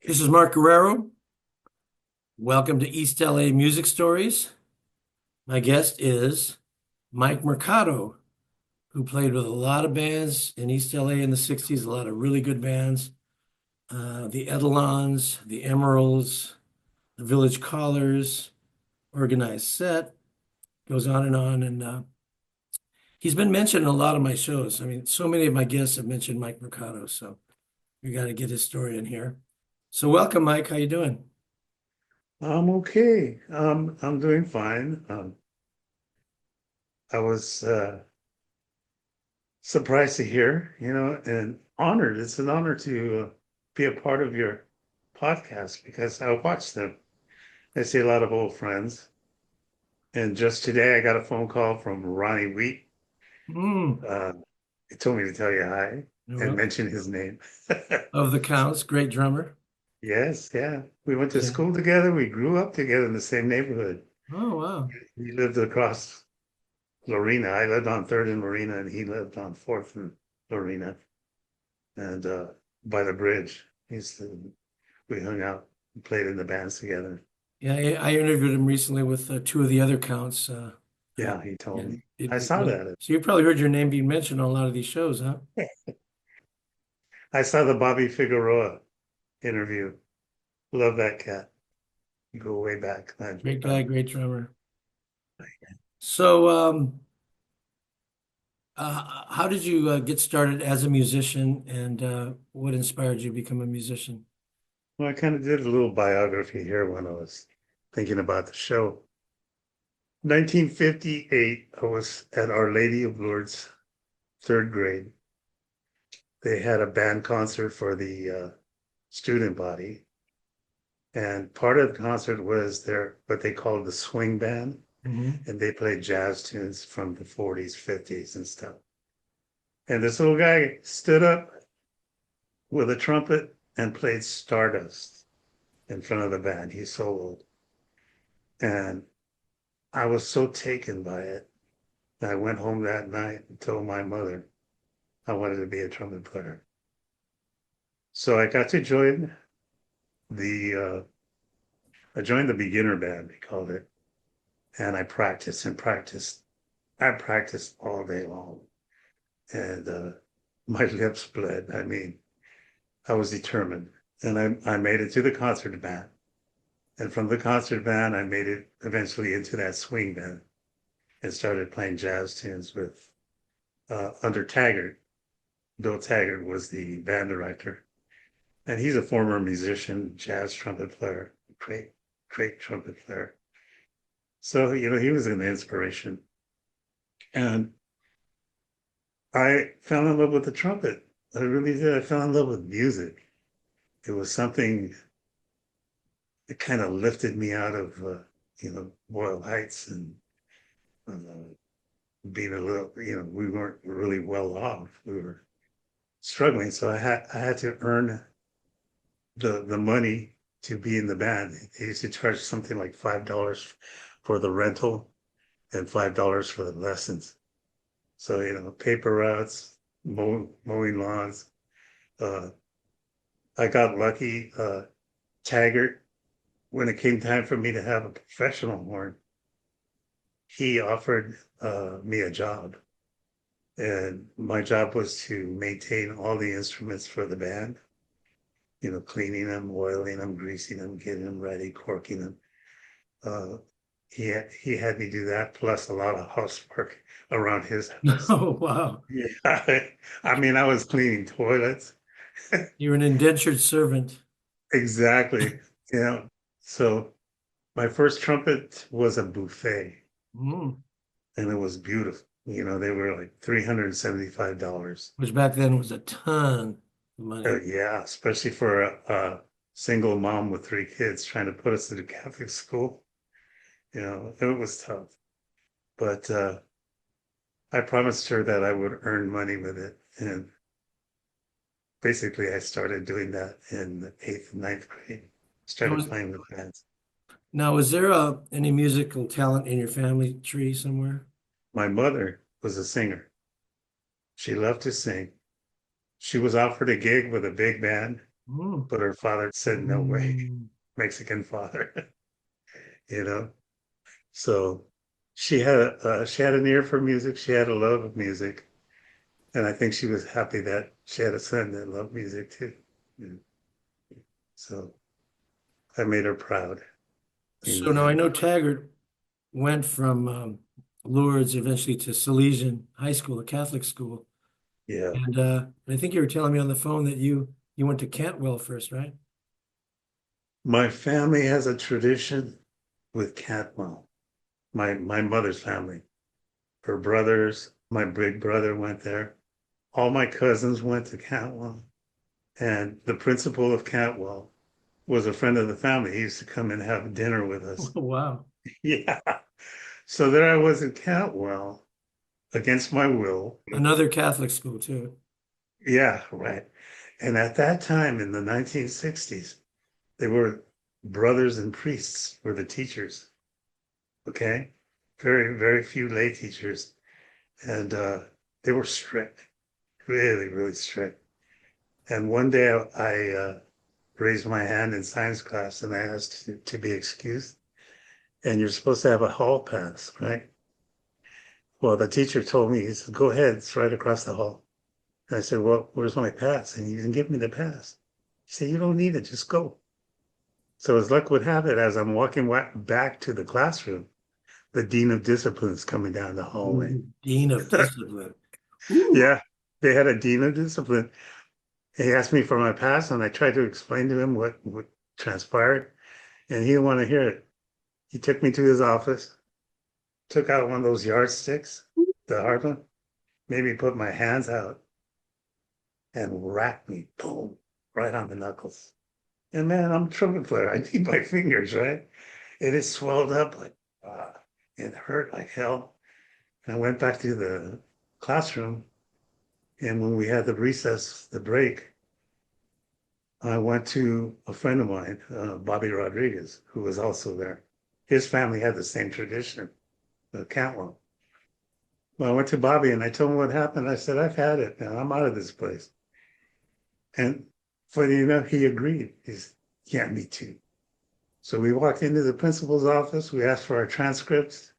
This is Mark Guerrero. Welcome to East L.A. Music Stories. My guest is Mike Mercado, who played with a lot of bands in East L.A. in the 60s, a lot of really good bands. The Etalons, the Emeralds, the Village Callers, Organized Set, goes on and on. And he's been mentioned in a lot of my shows. I mean, so many of my guests have mentioned Mike Mercado, so we got to get his story in here. So welcome, Mike. How you doing? I'm okay. I'm doing fine. I was surprised to hear, and honored. It's an honor to be a part of your podcast because I watch them. I see a lot of old friends. And just today, I got a phone call from Ronnie Wheat. Mm. Uh, he told me to tell you hi and Well, mention his name. of the Counts, great drummer. Yes, yeah. We went to Yeah. school together. We grew up together in the same neighborhood. Oh, wow. He lived across Lorena. I lived on Third and Lorena, and he lived on Fourth and Lorena, and by the bridge. We hung out and played in the bands together. Yeah, I interviewed him recently with two of the other Counts. Uh, Yeah, he told yeah, me. I saw really. that. So you probably heard your name being mentioned on a lot of these shows, huh? I saw the Bobby Figueroa interview. Love that cat. You go way back. Great guy, great drummer. So, how did you get started as a musician, and what inspired you to become a musician? Well, I kind of did a little biography here when I was thinking about the show. 1958, I was at Our Lady of Lourdes, third grade. They had a band concert for the student body. And part of the concert was their what they called the swing band. Hmm. And they played jazz tunes from the 40s, 50s, and stuff. And this little guy stood up with a trumpet and played Stardust in front of the band. He soloed. And I was so taken by it. I went home that night and told my mother I wanted to be a trumpet player. So I got to join the I joined the beginner band, they called it, and I practiced and practiced. I practiced all day long, and my lips bled. I mean, I was determined, and I made it to the concert band, and from the concert band, I made it eventually into that swing band and started playing jazz tunes with under Taggart. Bill Taggart was the band director, and he's a former musician, jazz trumpet player, great trumpet player. So, he was an inspiration. And I fell in love with the trumpet. I really did. I fell in love with music. It was something that kind of lifted me out of, Boyle Heights and uh, being a little, we weren't really well off. We were struggling. So I had to earn the money to be in the band. They used to charge something like $5 for the rental and $5 for the lessons. So, paper routes, mowing lawns. Uh, I got lucky. Taggart, when it came time for me to have a professional horn, he offered me a job. And my job was to maintain all the instruments for the band, cleaning them, oiling them, greasing them, getting them ready, corking them. Uh, he had me do that, plus a lot of housework around his house. Oh, wow. Yeah, I mean, I was cleaning toilets. You're an indentured servant. Exactly. So my first trumpet was a buffet, Mm. and it was beautiful. They were like $375. Which back then was a ton of money. Yeah, especially for a single mom with three kids trying to put us through Catholic school. It was tough. But I promised her that I would earn money with it. And basically, I started doing that in the eighth and ninth grade. Now, Started playing with bands. is there any musical talent in your family tree somewhere? My mother was a singer. She loved to sing. She was offered a gig with a big band Mm. but her father said, no way, Mm. Mexican father, you know. So she had an ear for music. She had a love of music, and I think she was happy that she had a son that loved music too. Yeah. So I made her proud in So the now I end. know Taggart went from Lourdes eventually to Salesian High School, a Catholic school. Yeah. And I think you were telling me on the phone that you went to Cantwell first, right? My family has a tradition with Cantwell. My mother's family. Her brothers, my big brother went there. All my cousins went to Cantwell. And the principal of Cantwell was a friend of the family. He used to come and have dinner with us. Wow. Yeah. So there I was in Cantwell against my will. Another Catholic school too. Yeah, right. And at that time in the 1960s, they were brothers and priests were the teachers. Okay. Very, very few lay teachers. And they were strict, really, really strict. And one day I raised my hand in science class and I asked to be excused. And you're supposed to have a hall pass, right? Well, the teacher told me, he said, go ahead, it's right across the hall. And I said, well, where's my pass? And he didn't give me the pass. He said, you don't need it, just go. So as luck would have it, as I'm walking back to the classroom, the dean of discipline is coming down the hallway. Ooh, Dean of Discipline. Ooh. Yeah, they had a dean of discipline. He asked me for my pass, and I tried to explain to him what transpired, and he didn't want to hear it. He took me to his office, took out one of those yardsticks, the hard one, made me put my hands out, and whacked me, boom, right on the knuckles. And man, I'm a trumpet player. I need my fingers, right? And it swelled up like, it hurt like hell. And I went back to the classroom, and when we had the recess, the break, I went to a friend of mine, Bobby Rodriguez, who was also there. His family had the same tradition, the Cantwell. Well, I went to Bobby and I told him what happened. I said, I've had it now. I'm out of this place. And funny enough, he agreed. He's, yeah, me too. So we walked into the principal's office. We asked for our transcripts.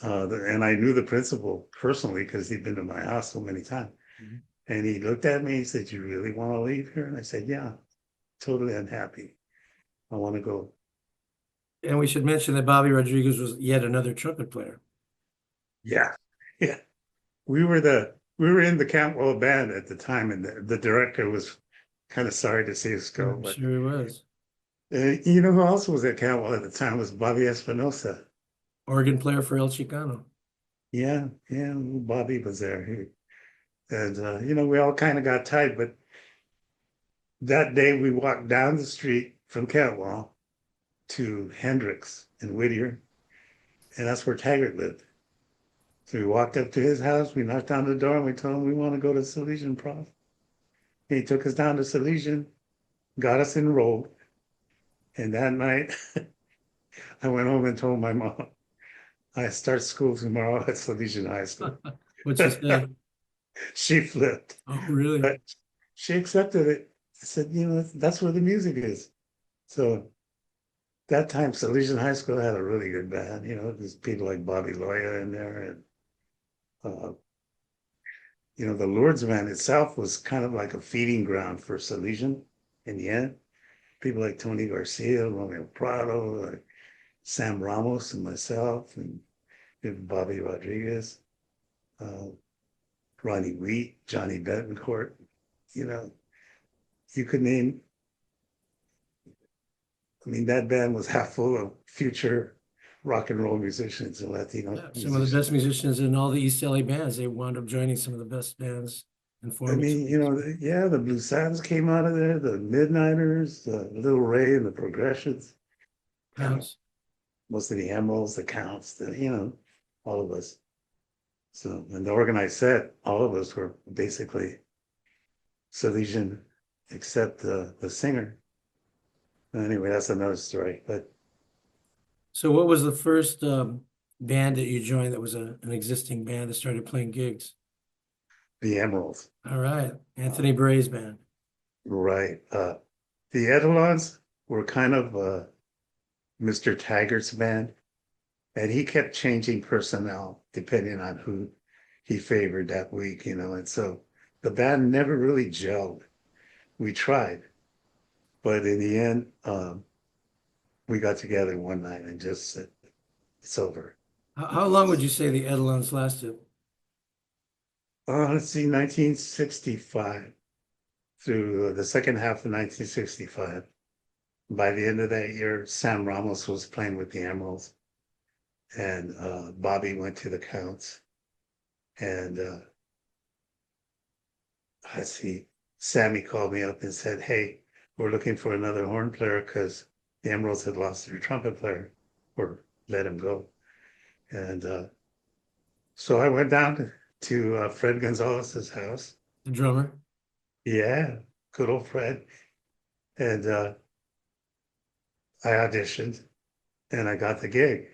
And I knew the principal personally because he'd been to my house so many times. Mhm. And he looked at me. He said, you really want to leave here? And I said, yeah, totally unhappy. I want to go. And we should mention that Bobby Rodriguez was yet another trumpet player. Yeah. Yeah. We were in the Cantwell band at the time, and the director was kind of sorry to see us go. I'm But sure he was. you know who else was at Cantwell at the time was Bobby Espinosa. Organ player for El Chicano. Yeah, yeah, Bobby was there. And we all kind of got tight, but that day we walked down the street from Cantwell to Hendricks in Whittier, and that's where Taggart lived. So we walked up to his house, we knocked on the door, and we told him we want to go to Salesian Prof. He took us down to Salesian, got us enrolled, and that night I went home and told my mom, I start school tomorrow at Salesian High School. What'd she say? She flipped, Oh, really? but she accepted it. I said, that's where the music is. So that time, Salesian High School had a really good band. There's people like Bobby Loya in there. And, uh, the Lourdes band itself was kind of like a feeding ground for Salesian in the end. People like Tony Garcia, Romeo Prado, like Sam Ramos and myself, and Bobby Rodriguez, uh, Ronnie Wheat, Johnny Betancourt. You know, you could name, I mean, that band was half full of future rock and roll musicians and Latino Yeah, some of the best musicians. musicians in all the East L.A. bands. They wound up joining some of the best bands and I forming mean, some. yeah, the Blue Sabbaths came out of there, the Midnighters, the Little Ray and the Progressions, Counts. most of the Emeralds, the Counts, all of us. So, and the organized set, all of us were basically Salesian, except the singer. Anyway, that's another story. But So what was the first band that you joined that was an existing band that started playing gigs? the Emeralds, All right. Anthony Bray's band. Right. The Etalons were kind of Mr. Taggart's band, and he kept changing personnel depending on who he favored that week, you know. And so the band never really gelled. We tried, but in the end, we got together one night and just said, it's over. How long would you say the Etalons lasted? Let's see, 1965 through the second half of 1965. By the end of that year, Sam Ramos was playing with the Emeralds, and Bobby went to the Counts. And let's see, Sammy called me up and said, "Hey, we're looking for another horn player because the Emeralds had lost their trumpet player or let him go." And so I went down to Fred Gonzalez's house. The drummer? Yeah, good old Fred. And I auditioned and I got the gig.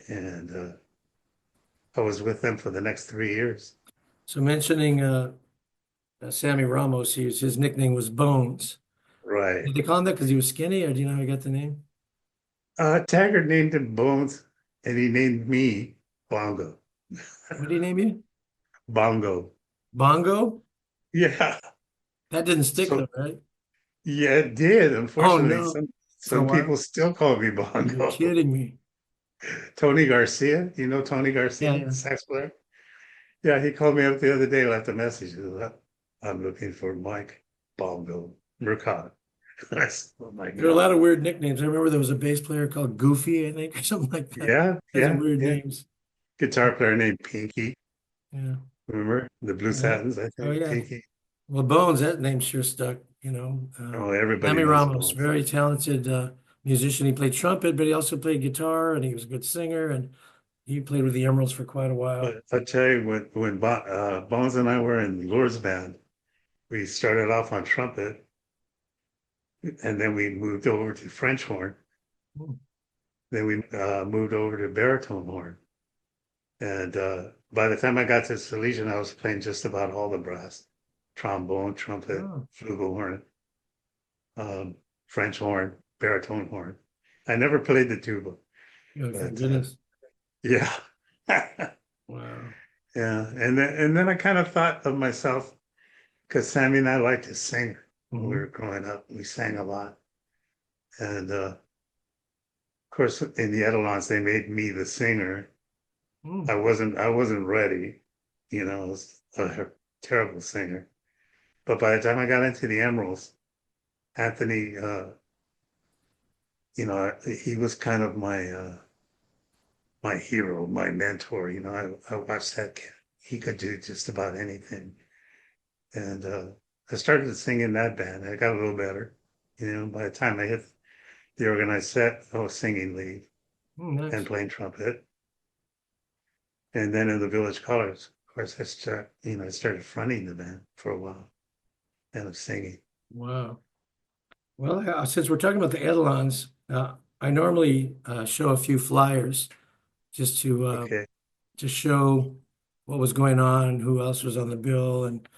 And I was with them for the next 3 years. So mentioning Sammy Ramos, his nickname was Bones. Right. Did they call him that because he was skinny, or do you know how he got the name? Taggart named him Bones and he named me Bongo. What did he name you? Bongo. Bongo? Yeah. That didn't stick So though, right? yeah, it did. Oh Unfortunately, no. For a some people while? still call me You're Bongo. kidding me. Tony Garcia, you know Tony Yeah, Garcia, yeah. sax player? Yeah, he called me up the other day, left a message. He said, I'm looking for Mike Bongo Mercado. I said, oh my There are a lot God. of weird nicknames. I remember there was a bass player called Goofy, I think, or something like that. Yeah, Has some yeah, weird yeah. names. Guitar player named Pinky. Yeah. Remember the Blue Yeah. Satins, I Oh think, yeah. Pinky. Well, Bones, that name sure stuck, you know. Oh, everybody Sammy knows Ramos, Bones. very talented musician. He played trumpet, but he also played guitar, and he was a good singer, and he played with the Emeralds for quite a while. But I tell you, when Bones and I were in Lourdes band, we started off on trumpet, and then we moved over to French horn. Hmm. Then we moved over to baritone horn. And by the time I got to Salesian, I was playing just about all the brass, trombone, trumpet, Oh, flugelhorn, um, French horn, baritone horn. I never played the tuba, yeah, thank but goodness. yeah. Wow. Yeah, and then I kind of thought of myself because Sammy and I liked to sing when we were Hmm. growing up. We sang a lot, and of course, in the Etalons, they made me the singer. Hmm. I wasn't ready, you know. I was a terrible singer. But by the time I got into the Emeralds, Anthony, you know, he was kind of my hero, my mentor. You know, I watched that kid. He could do just about anything. And I started to sing in that band. I got a little better. You know, by the time I hit the organized set, I was singing lead Hmm, and nice. playing trumpet. And then in the Village Colors, of course, I started fronting the band for a while and of singing. Wow. Well, since we're talking about the Etalons, I normally show a few flyers just Okay. to show what was going on, who else was on the bill, and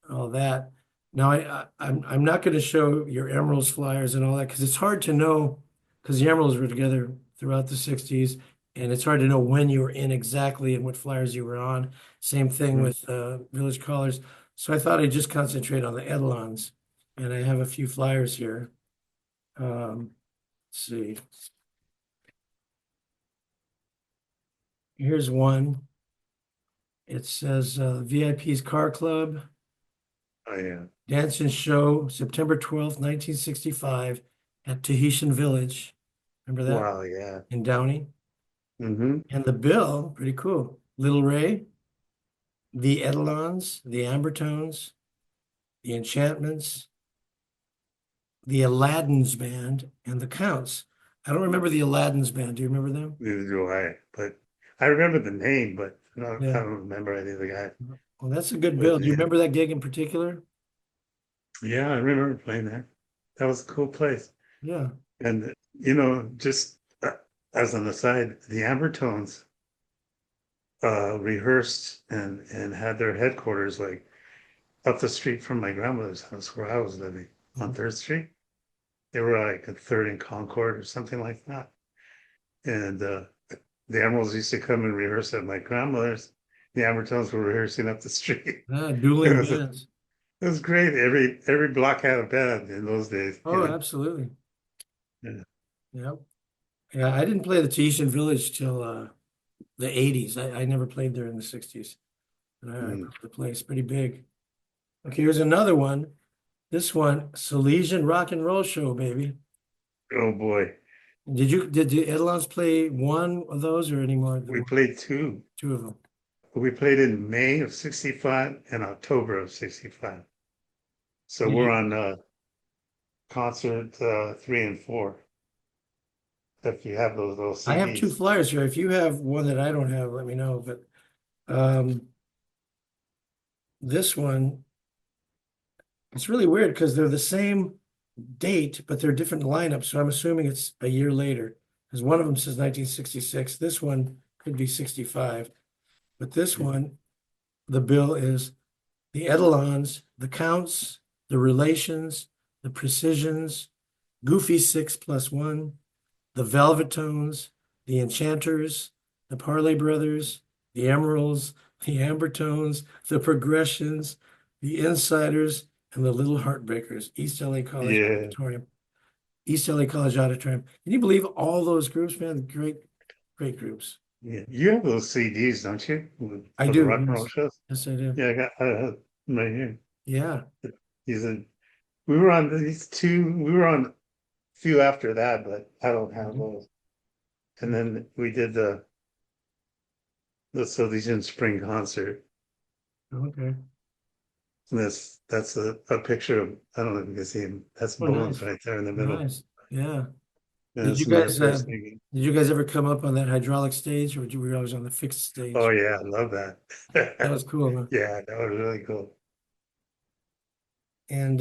all that. Now, I'm not going to show your Emeralds flyers and all that because it's hard to know because the Emeralds were together throughout the 60s, and it's hard to know when you were in exactly and what flyers you were on. Same thing Mm. with Village Callers. So I thought I'd just concentrate on the Etalons, and I have a few flyers here. Let's see. Here's one. It says VIP's Car Club. Oh, yeah. Dance and Show, September 12th, 1965, at Tahitian Village. Remember that? Wow. Yeah. In Downey. Hmm. And the bill, pretty cool. Little Ray, the Etalons, the Ambertones, the Enchantments, the Aladdin's Band, and the Counts. I don't remember the Aladdin's Band. Do you remember them? Neither do I. But I remember the name, but I Yeah. don't remember any of the guys. Well, that's a good But bill. Do you remember that gig in particular? yeah, I remember playing there. That was a cool place. Yeah. And, just as an aside, the Ambertones rehearsed and had their headquarters like up the street from my grandmother's house where I was living. on Third Street. They were like a Third and Concord or something like that. And the Emeralds used to come and rehearse at my grandmother's. The Ambertones were rehearsing up the street. It Dueling was bands. it was great. Every block had a band in those days. Oh, absolutely. Yeah. Yep. Yeah, I didn't play the Tahitian Village till the 80s. I never played there in the 60s. And I Mm. the place pretty big. Okay, here's another one. This one, Silesian Rock and Roll Show, baby. Oh boy, Did the Etalons play one of those or any more than we played two. two of them? We played in May of '65 and October of '65. So Did we're you- on concert 3 and 4. If you have those little I have two CDs. flyers here. If you have one that I don't have, let me know. But this one, it's really weird because they're the same date, but they're different lineups. So I'm assuming it's a year later. Because one of them says 1966. This one could be 65. But this one, the bill is the Etalons, the Counts, the Relations, the Precisions, Goofy 6+1, the Velvet Tones, the Enchanters, the Parley Brothers, the Emeralds, the Ambertones, the Progressions, the Insiders, and the Little Heartbreakers, East L.A. College Yeah, Auditorium. East L.A. College Auditorium. Can you believe all those groups, man? Great, great groups. yeah. You have those CDs, don't you? I For the do, rock and roll yes. shows? Yes, I do. Yeah, I have them right here. Yeah. These are, we were on these two, we were on a few after that, but I don't have those. And then we did the Silesian Spring concert. Okay. And that's a picture of, I don't know if you can see him. That's Oh, Bones nice. right there in the middle. Nice. Yeah. And Did this you is my guys first thing. did you guys ever come up on that hydraulic stage or were you always on the fixed Oh stage? yeah, I love that. That was cool, huh? Yeah, that was really cool. And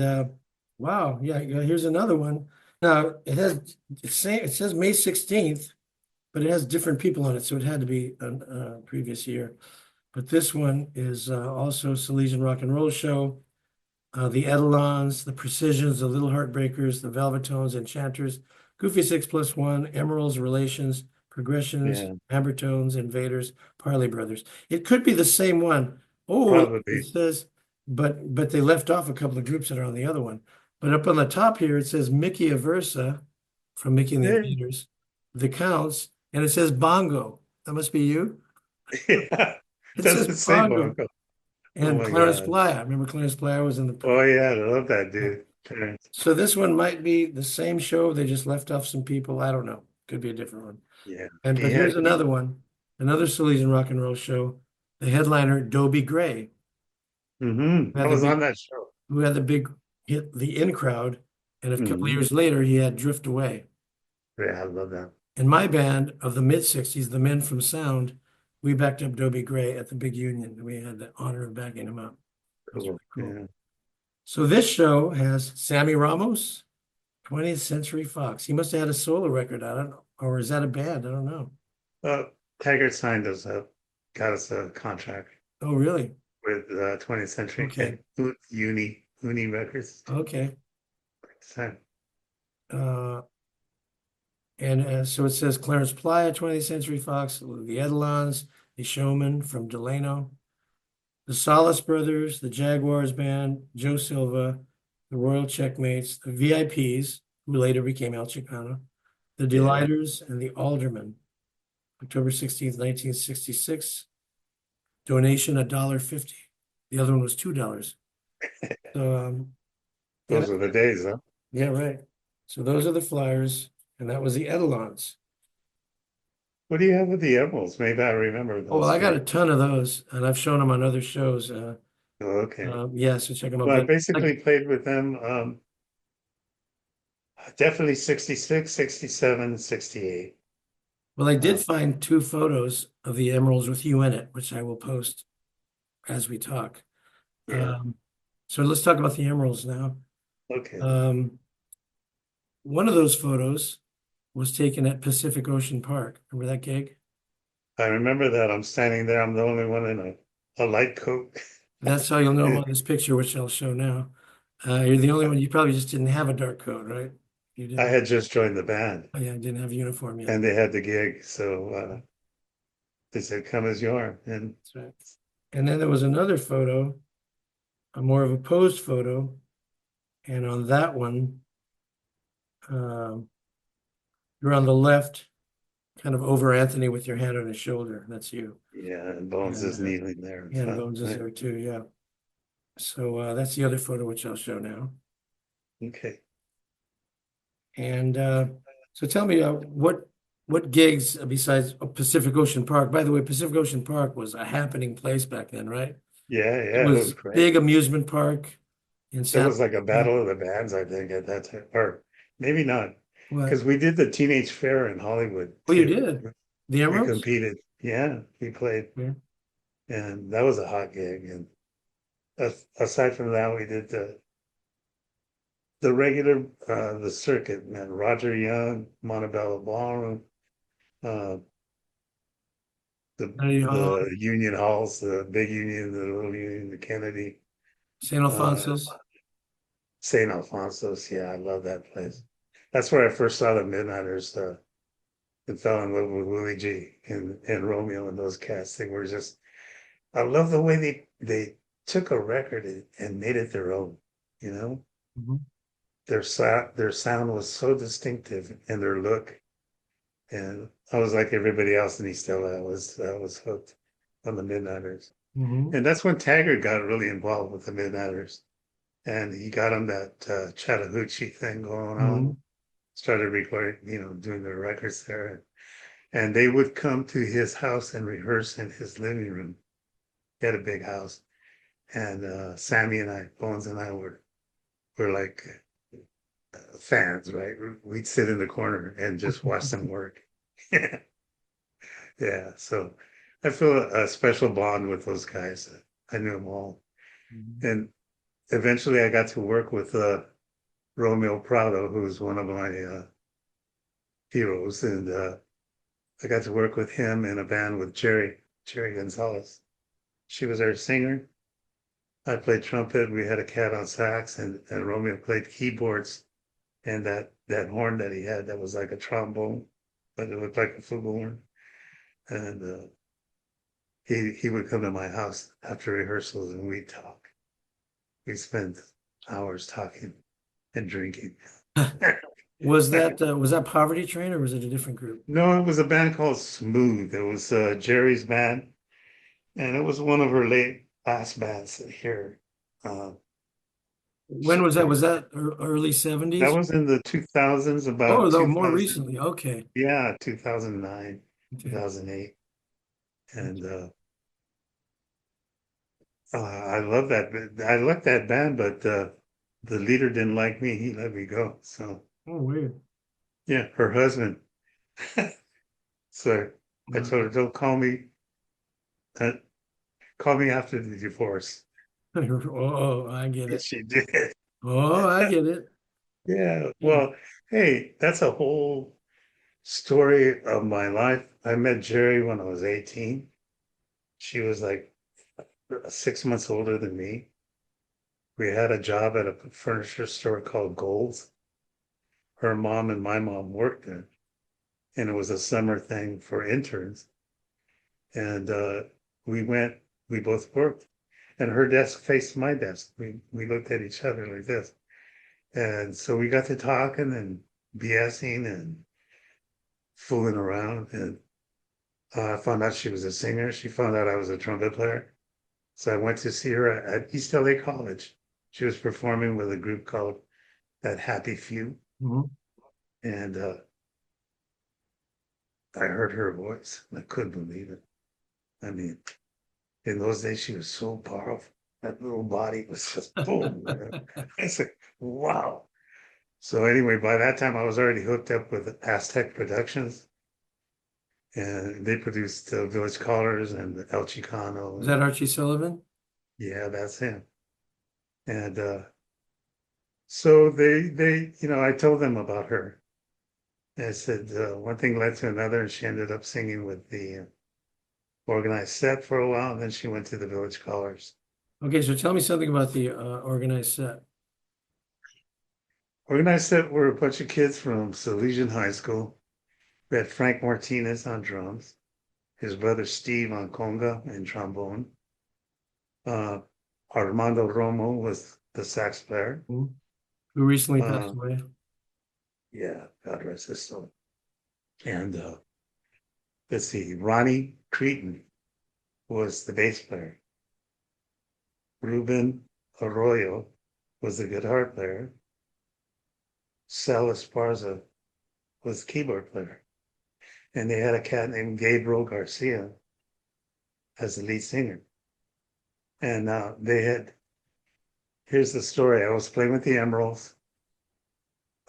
wow, yeah, here's another one. Now it says May 16th, but it has different people on it, so it had to be a previous year. But this one is also Silesian Rock and Roll Show. The Etalons, the Precisions, the Little Heartbreakers, the Velvetones, Enchanters, Goofy 6+1, Emeralds, Relations, Progressions, Yeah, Ambertones, Invaders, Parley Brothers. It could be the same one. Oh, probably. it says, but they left off a couple of groups that are on the other one. But up on the top here, it says Mickey Aversa from Mickey and the Yeah. Invaders, the Counts, and it says Bongo. That must be you. Yeah. It says Doesn't say Bongo. Marco. Oh And my Clarence God. Playa. Remember Clarence Playa was in the Oh yeah, I love that dude. Terrence. So this one might be the same show. They just left off some people. I don't know. Could be a different one. Yeah. And but here's another one, another Silesian rock and roll show. The headliner, Dobie Gray, I had the was on big, that show. who had the big hit, the in crowd, and a couple of Hmm. years later he had Drift Away. Yeah, I love that. In my band of the mid '60s, the Men from Sound, we backed up Dobie Gray at the big union. We had the honor of backing him up. It was Cool. really cool. Yeah. So this show has Sammy Ramos, 20th Century Fox. He must have had a solo record. I don't know. Or is that a band? I don't know. Taggart signed us up, got us a contract Oh, really? with 20th Century Okay. and Uni Records. Okay. So, Uh, and so it says Clarence Playa, 20th Century Fox, the Etalons, the Showman from Delano, the Solace Brothers, the Jaguars Band, Joe Silva, the Royal Checkmates, the VIPs, who later became El Chicano, the Yeah. Delighters, and the Aldermen. October 16th, 1966. Donation $1.50. The other one was $2. So those were the days, huh? yeah, right. So those are the flyers, and that was the Etalons. What do you have with the Emeralds? Maybe I remember Oh, well, those I got a two. ton of those, and I've shown them on other shows. Oh, okay. Yeah, so check them out. Well, I But basically played with them definitely 66, 67, 68. well, I did find two photos of the emeralds with you in it, which I will post as we talk. Yeah. So let's talk about the emeralds now. Okay. One of those photos was taken at Pacific Ocean Park. Remember that gig? I remember that. I'm standing there. I'm the only one in a light coat. That's how you'll know them on this picture, which I'll show now. You're the only one. You probably just didn't have a dark coat, right? You I didn't. had just joined the band Oh, yeah, didn't have a uniform yet. and they had the gig. So they said, come as you are. And That's right. And then there was another photo, a more of a posed photo, and on that one, um, you're on the left, kind of over Anthony with your hand on his shoulder. That's you. yeah, and Bones And is kneeling there in and front, Bones is right? there too. Yeah. So that's the other photo which I'll show now. Okay. And so tell me what gigs besides Pacific Ocean Park? By the way, Pacific Ocean Park was a happening place back then, right? Yeah, It yeah, it was was great. big amusement park in It San was like a Jose. battle of the bands, I think, at that time. Or maybe not, What? because we did the Teenage Fair in Hollywood Oh, you too. did? The We Emeralds? competed. Yeah, we played, Yeah. and that was a hot gig. And aside from that, we did the regular the circuit, man. Roger Young, Montebello Ballroom, uh, Kennedy Hall, the Union Halls, the Big Union, the Little Union, the Kennedy, St. uh, Alphonsus. St. Alfonso's. Yeah, I love that place. That's where I first saw the Midnighters. And fell in love with Willie G and Romeo and those cats. They were just. I love the way they took a record and made it their own. You know, Mhm. their sound was so distinctive and their look. And I was like everybody else in East L.A. I was hooked on the Midnighters. Mhm. And that's when Taggart got really involved with the Midnighters. And he got him that Chattahoochee thing going on. Mhm. Started recording, doing the records there. And they would come to his house and rehearse in his living room. He had a big house. And Sammy and I, Bones and I were like fans, right? We'd sit in the corner and just watch them work. Yeah. So I feel a special bond with those guys. I knew them all. Mhm. And eventually I got to work with Romeo Prado, who's one of my heroes. And I got to work with him in a band with Jerry Gonzalez. She was our singer. I played trumpet. We had a cat on sax, and Romeo played keyboards. And that horn that he had that was like a trombone, but it looked like a flugelhorn. And he would come to my house after rehearsals, and we'd talk. We spent hours talking and drinking. Was that Poverty Train or was it a different group? No, it was a band called Smooth. It was Jerry's band, and it was one of her last bands here. Uh, When was that? Was that early That 70s? was in the 2000s, Oh, about no, more 2000, recently. Okay. yeah, 2009, Okay. 2008. And I love that. I liked that band, but the leader didn't like me. He let me go. So, Oh, weird. yeah, her husband. So I told her, Wow. don't uh, call me after the divorce. Oh, I get And it. she did. Oh, I get it. Yeah. Yeah. Well, hey, that's a whole story of my life. I met Jerry when I was 18. She was like 6 months older than me. We had a job at a furniture store called Gold's. Her mom and my mom worked there, and it was a summer thing for interns. And we both worked, and her desk faced my desk. We looked at each other like this, and so we got to talking and BSing and fooling around. And I found out she was a singer. She found out I was a trumpet player. So I went to see her at East L.A. College. She was performing with a group called That Happy Few. Mhm. And I heard her voice. I couldn't believe it. I mean, in those days, she was so powerful. That little body was just boom. Man. I said, wow. So anyway, by that time, I was already hooked up with Aztec Productions, and they produced Village Callers and El Chicano. Was And that Archie Sullivan? yeah, that's him. And so I told them about her. And I said one thing led to another, and she ended up singing with the organized set for a while, and then she went to the Village Callers. Okay, so tell me something about the organized set. Organized set were a bunch of kids from Salesian High School. We had Frank Martinez on drums, his brother Steve on conga and trombone. Uh, Armando Romo was the sax player. Who recently passed Um, away. yeah, God rest his soul. And let's see, Ronnie Cretan was the bass player. Ruben Arroyo was the guitar player. Sal Esparza was the keyboard player. And they had a cat named Gabriel Garcia as the lead singer. And here's the story. I was playing with the Emeralds.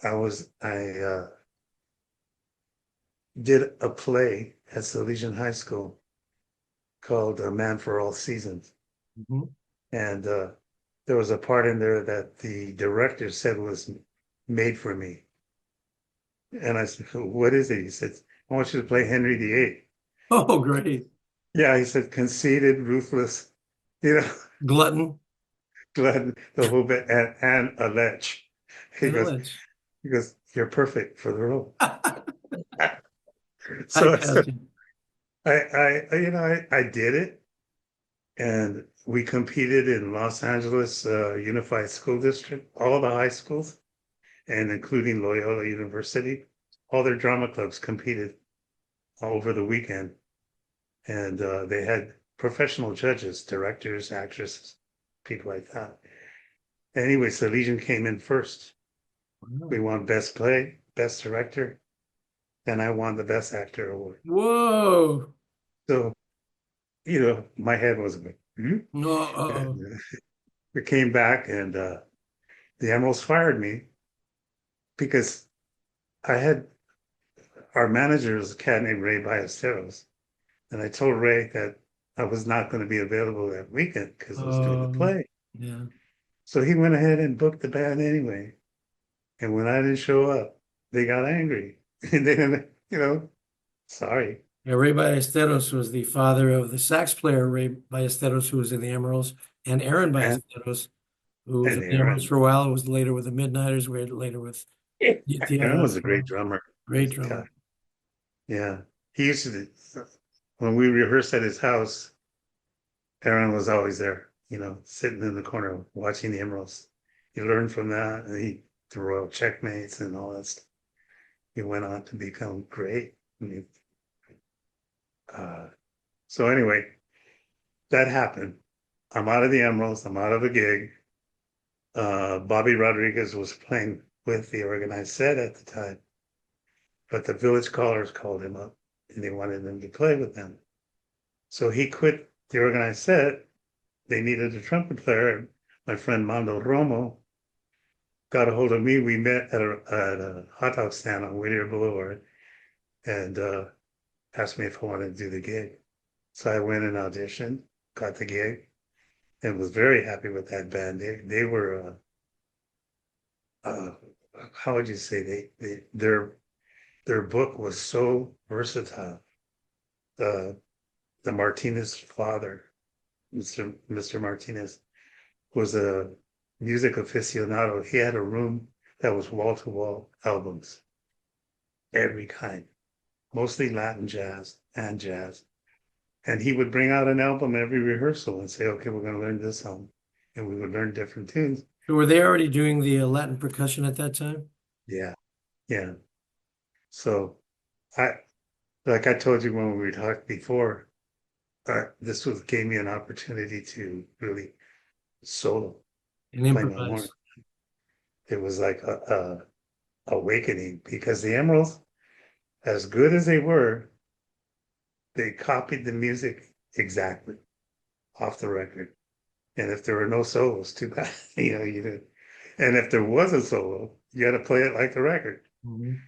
I did a play at Salesian High School called A Man for All Seasons. Mhm. And there was a part in there that the director said was made for me. And I said, what is it? He said, I want you to play Henry VIII. Oh, great. Yeah, he said, conceited, ruthless, you know, Glutton glad the whole bit, and a lech. He and a goes, lich. he goes, you're perfect for the role. So I said, Typecasting. I did it. And we competed in Los Angeles Unified School District, all the high schools, and including Loyola University. All their drama clubs competed over the weekend. And they had professional judges, directors, actresses, people like that. Anyway, so Legion came in first. We Wow. won best play, best director, and I won the best actor award. Whoa. So, my head was like, hmm? No, uh-oh. And we came back and the Emeralds fired me because I had our manager was a cat named Ray Ballesteros. And I told Ray that I was not going to be available that weekend because I was doing the play. Yeah. So he went ahead and booked the band anyway. And when I didn't show up, they got angry. And they didn't, sorry. Yeah, Ray Ballesteros was the father of the sax player Ray Ballesteros, who was in the Emeralds, and Aaron And Ballesteros, who was and in the Emeralds Aaron. for a while, and was later with the Midnighters, later with the Aaron was Etalons. a great drummer. Great drummer. God, yeah. He used to, when we rehearsed at his house, Aaron was always there, sitting in the corner watching the Emeralds. He learned from that, and the Royal Checkmates and all that stuff. He went on to become great. Uh, so anyway, that happened. I'm out of the Emeralds. I'm out of the gig. Bobby Rodriguez was playing with the organized set at the time, but the Village Callers called him up and they wanted him to play with them. So he quit the organized set. They needed a trumpet player. My friend Mondo Romo got a hold of me. We met at a hot dog stand on Whittier Boulevard and asked me if I wanted to do the gig. So I went and auditioned, got the gig, and was very happy with that band. They were how would you say their book was so versatile. The the Martinez father, Mr. Martinez, was a music aficionado. He had a room that was wall to wall albums, every kind, mostly Latin jazz and jazz. And he would bring out an album every rehearsal and say, okay, we're going to learn this song. And we would learn different tunes. So were they already doing the Latin percussion at that time? Yeah. Yeah. So I, like I told you when we talked before, gave me an opportunity to really solo, And play my horn. improvise. It was like a awakening because the Emeralds, as good as they were, they copied the music exactly off the record. And if there were no solos, too bad, you did. And if there was a solo, you had to play it like the record. Mhm.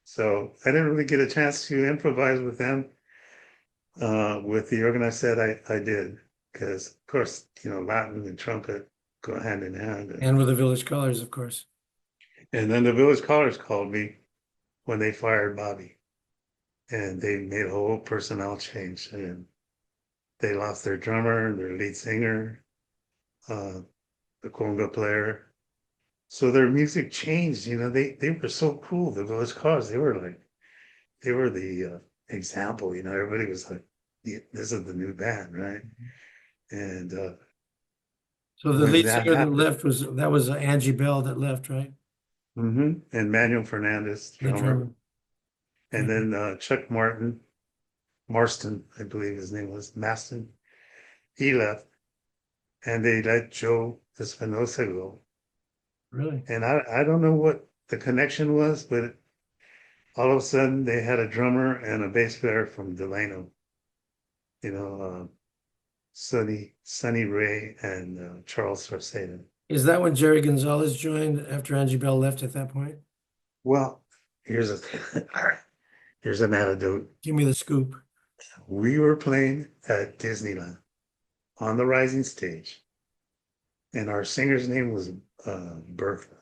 So I didn't really get a chance to improvise with them. With the organized set, I did because, of course, Latin and trumpet go hand in hand. And with the Village Callers, of course. And then the Village Callers called me when they fired Bobby, and they made a whole personnel change, and they lost their drummer, their lead singer, the conga player, So their music changed, they were so cool, the Village Cars. They were the example, everybody was like, this is the new band, right? And So the when lead that singer that happened, left was Angie Bell that left, right? and Manuel Fernandez, The drummer, drummer. and Okay. then Chuck Marston, I believe his name was Maston, he left, and they let Joe Espinosa go. Really? And I don't know what the connection was, but all of a sudden they had a drummer and a bass player from Delano, you know, Sonny Ray and Charles Sarceda. Is that when Jerry Gonzalez joined after Angie Bell left at that point? Well, here's a here's an anecdote. Give me the scoop. We were playing at Disneyland on the rising stage, and our singer's name was Bertha,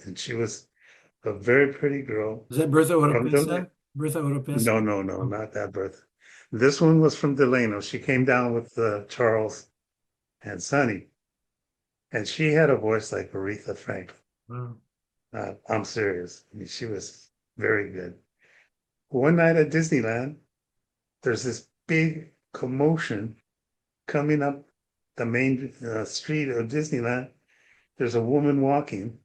and she was a very pretty girl Is that Bertha from Delano. Oropesa? Bertha Oropesa? No, Oh, not that Bertha. This one was from Delano. She came down with Charles and Sonny, and she had a voice like Aretha Franklin. wow. I'm serious. I mean, she was very good. One night at Disneyland, there's this big commotion coming up the main street of Disneyland. There's a woman walking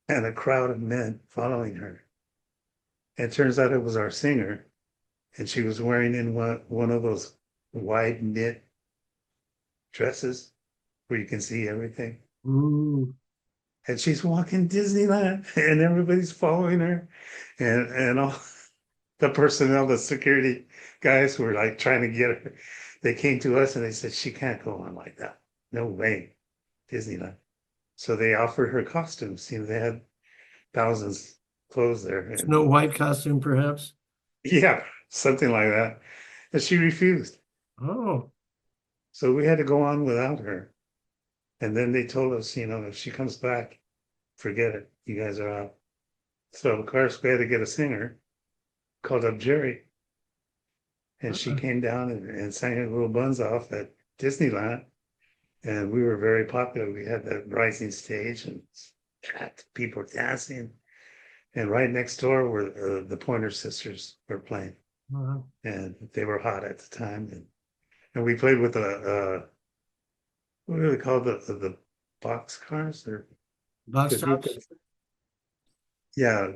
and a crowd of men following her. And it turns out it was our singer, and she was wearing in one of those wide knit dresses where you can see everything. Ooh. And she's walking Disneyland, and everybody's following her, and all the personnel, the security guys were like trying to get her. They came to us and they said, she can't go on like that. No way, Disneyland. So they offered her costumes. They had thousands clothes there. Snow And White costume, perhaps? yeah, something like that. And she refused. Oh, So we had to go on without her. And then they told us, if she comes back, forget it. You guys are out. So of course we had to get a singer, called up Jerry. And she uh-uh. came down and sang her little buns off at Disneyland. And we were very popular. We had that rising stage and people dancing. And right next door were the Pointer Sisters were playing, Wow. and they were hot at the time. And we played with what do they call the box cars or Box the group tops? that, yeah,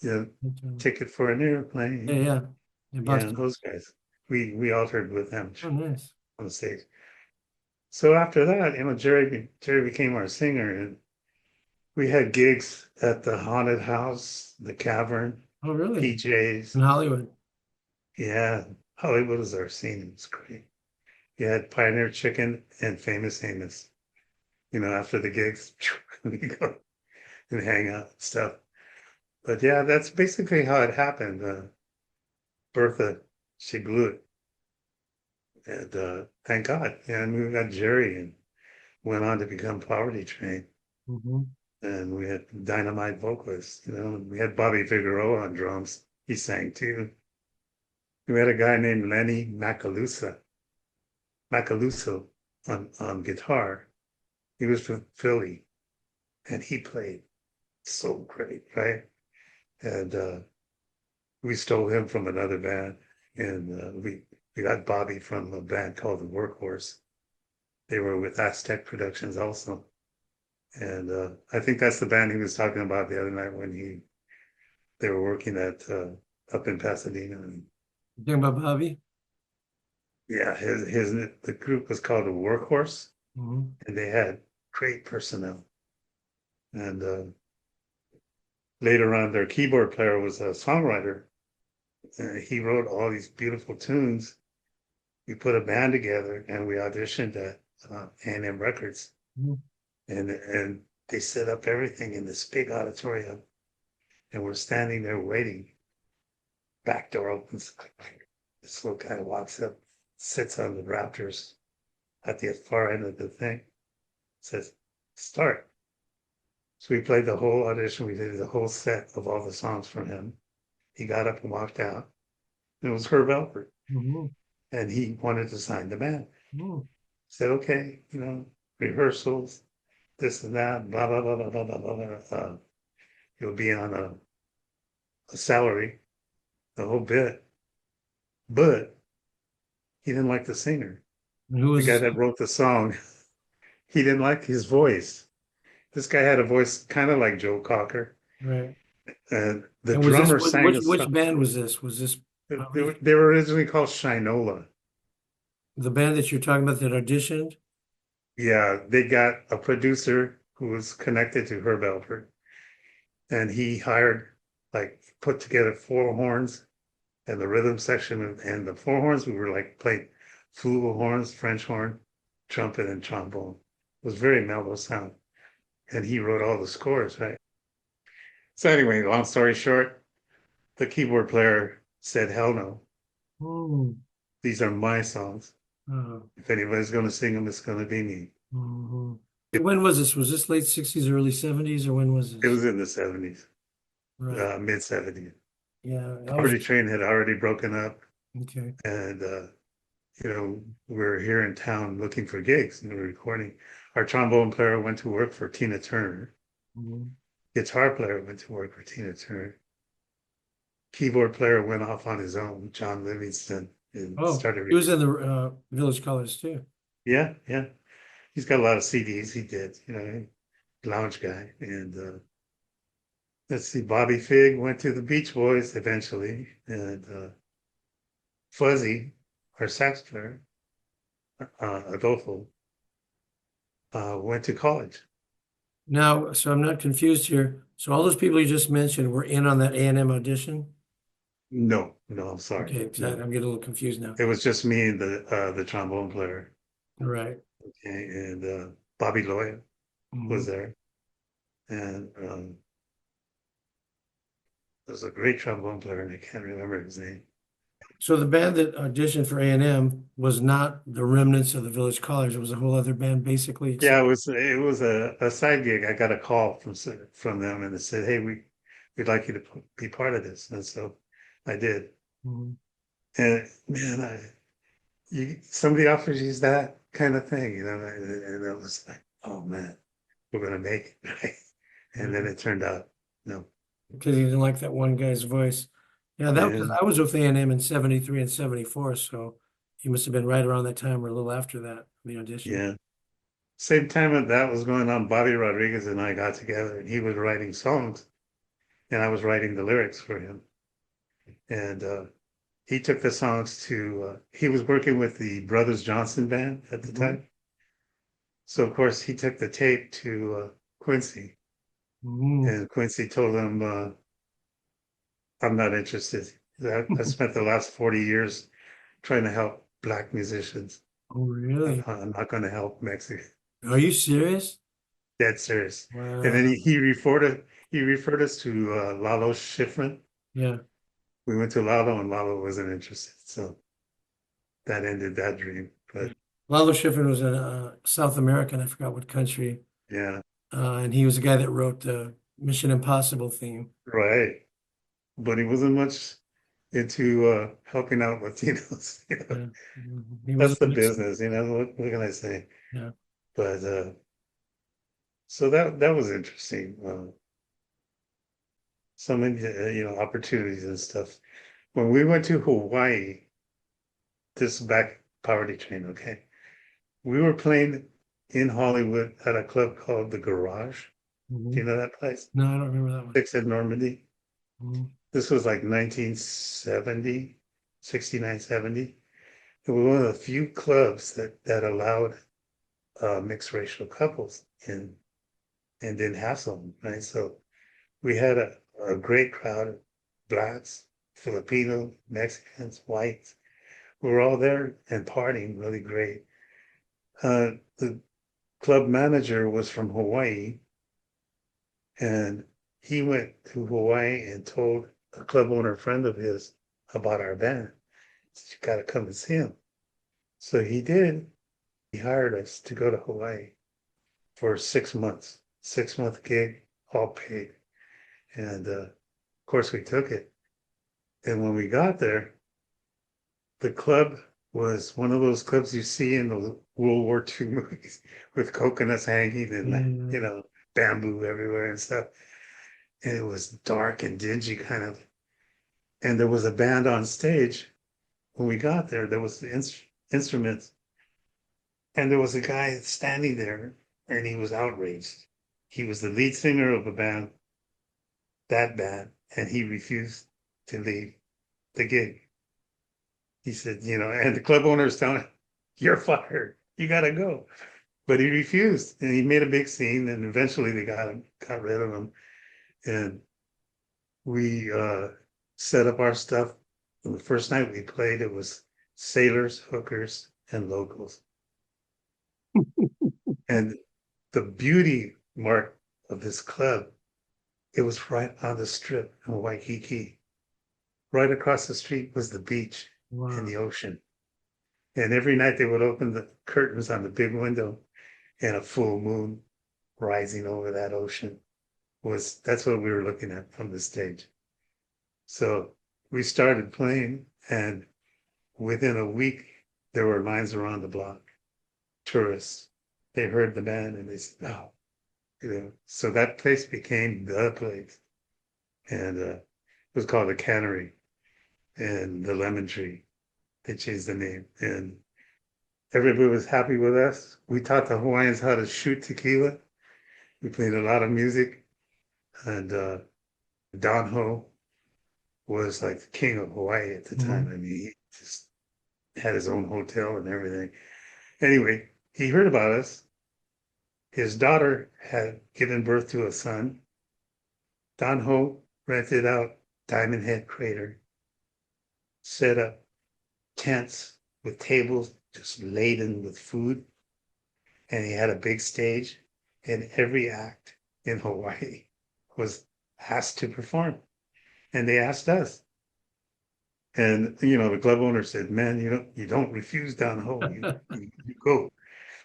yeah, Okay. Ticket for an Yeah, Airplane. yeah. Yeah, box Yeah, tops. those guys. We altered with them Oh, nice. on the stage. So after that, Jerry became our singer, and we had gigs at the Haunted House, the Cavern, Oh, really? PJs. In Hollywood. Yeah, Hollywood was our scene. It was great. You had Pioneer Chicken and Famous Amos. After the gigs, we go and hang out and stuff. But yeah, that's basically how it happened. Bertha, she blew it. And thank God. And we got Jerry and went on to become Poverty Train. Hmm. And we had dynamite vocalists. We had Bobby Figueroa on drums. He sang too. We had a guy named Lenny Macaluso on guitar. He was from Philly and he played so great, right? And we stole him from another band, and we got Bobby from a band called the Workhorse. They were with Aztec Productions also, and I think that's the band he was talking about the other night when they were working at up in Pasadena. And You talking about Bobby? yeah, the group was called the Workhorse, Hmm. and they had great personnel. And later on, their keyboard player was a songwriter. He wrote all these beautiful tunes. We put a band together and we auditioned at A&M Records, and they set up everything in this big auditorium, and we're standing there waiting. Back door opens. This little guy walks up, sits on the rafters at the far end of the thing, says, "Start." So we played the whole audition. We did the whole set of all the songs from him. He got up and walked out. It was Herb Alpert, Hmm. and he wanted to sign the band. Hmm. Said, okay, rehearsals. this and that, blah, blah, blah, blah, blah, blah, blah, blah. You'll be on a salary, the whole bit. But he didn't like the singer, And who the guy was that wrote the song. He didn't like his voice. This guy had a voice kind of like Joe Cocker. right? And the And was this drummer sang a which song. band was this? Was this They were originally called Shinola. the band that you're talking about that auditioned? Yeah, they got a producer who was connected to Herb Alpert, and he hired, like, put together four horns and the rhythm section. And the four horns, we were like playing flugelhorns, French horn, trumpet, and trombone. It was very mellow sound. And he wrote all the scores, right? So anyway, long story short, the keyboard player said, hell no, Oh, these are my songs. oh, If anybody's going to sing them, it's going to be me. mhm. When was this? Was this late 60s, early 70s, or when was It this? was in the 70s, Right. mid 70s. Yeah, I was Poverty Train had already broken up, okay. and we were here in town looking for gigs and we were recording. Our trombone player went to work for Tina Turner. Mhm. Guitar player went to work for Tina Turner. Keyboard player went off on his own, John Livingston, and Oh, started. he was in the Village Colors too. Yeah, yeah. He's got a lot of CDs. He did, lounge guy. And let's see, Bobby Fig went to the Beach Boys eventually, and Fuzzy, our sax player, Adolfo, went to college. Now, so I'm not confused here. So all those people you just mentioned were in on that A&M audition? No, no, I'm sorry. Okay, 'cause No, I'm getting a little confused now. it was just me and the trombone player. Right. Okay, and Bobby Loya was Mhm. there, and there was a great trombone player, and I can't remember his name. So the band that auditioned for A&M was not the remnants of the Village Colors. It was a whole other band, basically. Yeah, Except, it was a side gig. I got a call from them, and they said, "Hey, we'd like you to be part of this," and so I did. Mhm. And man, somebody offers you that kind of thing, and it was like, oh man, we're gonna make it, right? And then Mhm. it turned out, no. Because he didn't like that one guy's voice. Yeah, that was, And I was with A&M in 73 and 74, so he must have been right around that time or a little after that, the audition. yeah, same time that was going on, Bobby Rodriguez and I got together, and he was writing songs, and I was writing the lyrics for him. And he took the songs to. He was working with the Brothers Johnson band at the Mhm. time, so of course he took the tape to Quincy, Mhm. and Quincy told him, "I'm not interested. I spent the last 40 years trying to help black musicians. Oh, really? I'm not going to help Mexican." Are you serious? Dead serious. And then Wow. he referred us to Lalo Schifrin. Yeah. We went to Lalo, and Lalo wasn't interested, so that ended that dream. Yeah. But Lalo Schifrin was in South American, I forgot what country. yeah, And he was the guy that wrote the Mission Impossible theme. right. But he wasn't much into helping out Latinos. Yeah. Mhm. He was That's a the Mexican. business. What can I say? Yeah. But so that was interesting. So many opportunities and stuff. When we went to Hawaii, this is back Poverty Train, okay? We were playing in Hollywood at a club called the Garage. Do you Mhm. know that place? No, I don't remember that one. 6 at Normandy. Mhm. This was like 1970, 69, 70. It was one of the few clubs that allowed mixed racial couples in and didn't hassle them, right? So we had a great crowd of blacks, Filipino, Mexicans, whites. We were all there and partying really great. The club manager was from Hawaii, and he went to Hawaii and told a club owner friend of his about our band. He said, you got to come and see him. So he did. He hired us to go to Hawaii for 6 months, 6 month gig, all paid. And of course, we took it. And when we got there, the club was one of those clubs you see in the World War II movies with coconuts hanging and Yeah. bamboo everywhere and stuff. And it was dark and dingy kind of. And there was a band on stage when we got there. There was the instruments, and there was a guy standing there, and he was outraged. He was the lead singer of a band, that band, and he refused to leave the gig. He said, and the club owner's telling him, "You're fired. You gotta go." But he refused, and he made a big scene, and eventually they got rid of him. And we set up our stuff. And the first night we played, it was sailors, hookers, and locals. And the beauty, Mark, of this club, it was right on the strip in Waikiki. Right across the street was the beach and Wow. the ocean. And every night they would open the curtains on the big window, and a full moon rising over that ocean that's what we were looking at from the stage. So we started playing, and within a week there were lines around the block. Tourists, they heard the band and they said, "Oh," So that place became the place, and it was called the Cannery and the Lemon Tree. They changed the name, and everybody was happy with us. We taught the Hawaiians how to shoot tequila. We played a lot of music, and Don Ho was like the king of Hawaii at the time. Mhm. I mean, he just had his own hotel and everything. Anyway, he heard about us. His daughter had given birth to a son. Don Ho rented out Diamond Head Crater, set up tents with tables just laden with food, and he had a big stage, and every act in Hawaii was asked to perform. And they asked us. And the club owner said, "Man, you don't refuse Don Ho. You go."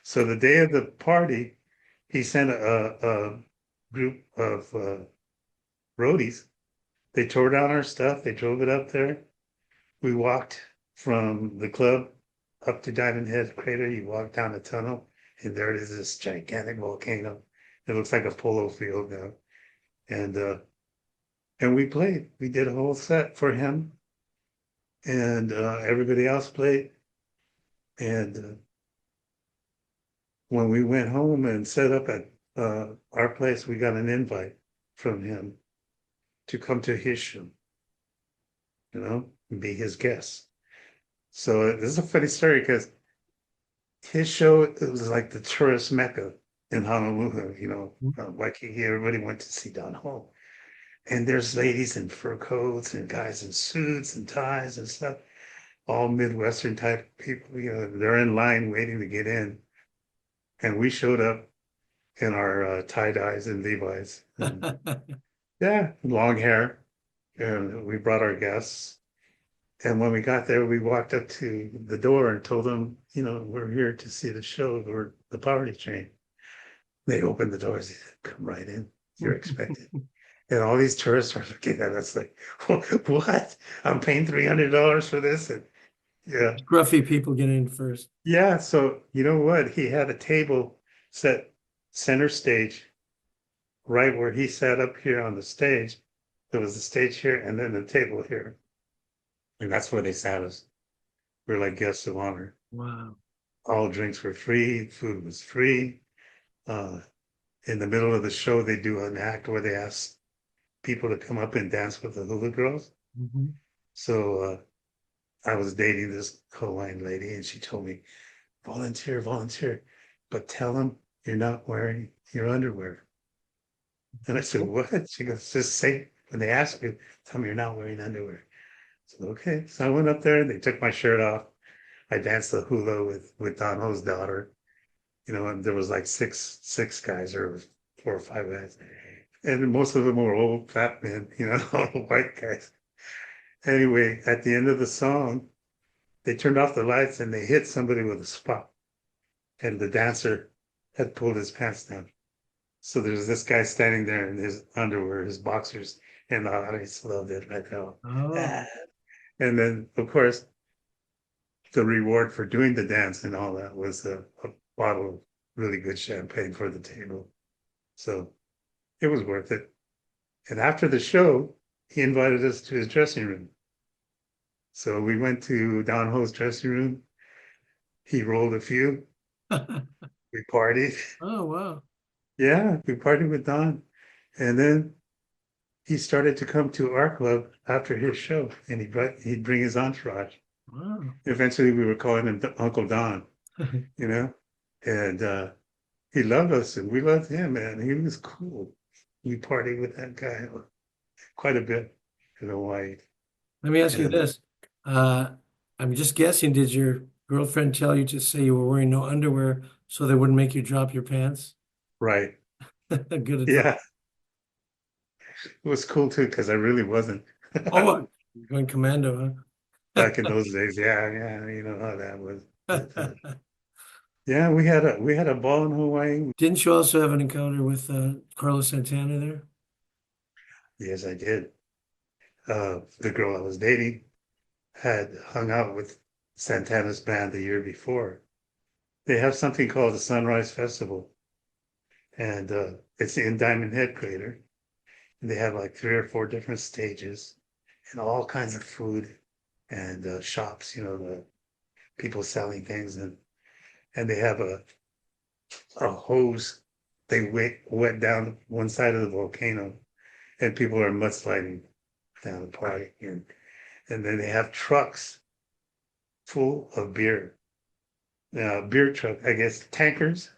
So the day of the party, he sent a group of roadies. They tore down our stuff. They drove it up there. We walked from the club up to Diamond Head Crater. You walk down the tunnel, and there it is, this gigantic volcano. It looks like a polo field now. And we played. We did a whole set for him, and everybody else played. And when we went home and set up at our place, we got an invite from him to come to his show, and be his guest. So this is a funny story because his show, it was like the tourist mecca in Honolulu, Waikiki. Everybody went to see Don Ho. And there's ladies in fur coats and guys in suits and ties and stuff, all Midwestern type people. They're in line waiting to get in. And we showed up in our tie-dyes and Levi's. And yeah, long hair. And we brought our guests. And when we got there, we walked up to the door and told them, "We're here to see the show or the party train." They opened the doors. They said, "Come right in. You're expected." And all these tourists are looking at us like, "What? I'm paying $300 for this?" And yeah, Scruffy people get in first. yeah. So you know what? He had a table set center stage, right where he sat up here on the stage. There was the stage here, and then the table here, and that's where they sat us. We're like guests of honor. Wow. All drinks were free, food was free. Uh, in the middle of the show, they do an act where they ask people to come up and dance with the hula girls. Mhm. So I was dating this Hawaiian lady, and she told me, "Volunteer, volunteer, but tell them you're not wearing your underwear." And I said, "What?" She goes, "Just say, when they ask you, tell them you're not wearing underwear." I said, "Okay." So I went up there, and they took my shirt off. I danced the hula with Don Ho's daughter, and there was like six guys, or it was 4 or 5 guys. And most of them were old fat men, all white guys. Anyway, at the end of the song, they turned off the lights and they hit somebody with a spot. And the dancer had pulled his pants down. So there's this guy standing there in his underwear, his boxers, and the audience loved it right now. Oh. Ah. And then, of course, the reward for doing the dance and all that was a bottle of really good champagne for the table. So it was worth it. And after the show, he invited us to his dressing room. So we went to Don Ho's dressing room. He rolled a few. We partied. Oh, wow. Yeah, we partied with Don. And then he started to come to our club after his show, and he'd bring his entourage. Wow. Eventually, we were calling him Uncle Don, you know, and he loved us, and we loved him, and he was cool. We partied with that guy quite a bit in Hawaii. Let me ask you And this. Uh, I'm just guessing, did your girlfriend tell you to say you were wearing no underwear so they wouldn't make you drop your pants? right, Good advice. yeah, it was cool too because I really wasn't Oh, you're going commando, back in those days. Yeah, yeah, you know how that was. But, huh? yeah, we had a ball in Hawaii. Didn't you also have an encounter with Carlos Santana there? Yes, I did. The girl I was dating had hung out with Santana's band the year before. They have something called the Sunrise Festival, and it's in Diamond Head Crater. And they have like 3 or 4 different stages and all kinds of food and shops, the people selling things, and they have a hose they wet down one side of the volcano, and people are mudsliding down the party, and then they have trucks full of beer. Beer truck, I guess, tankers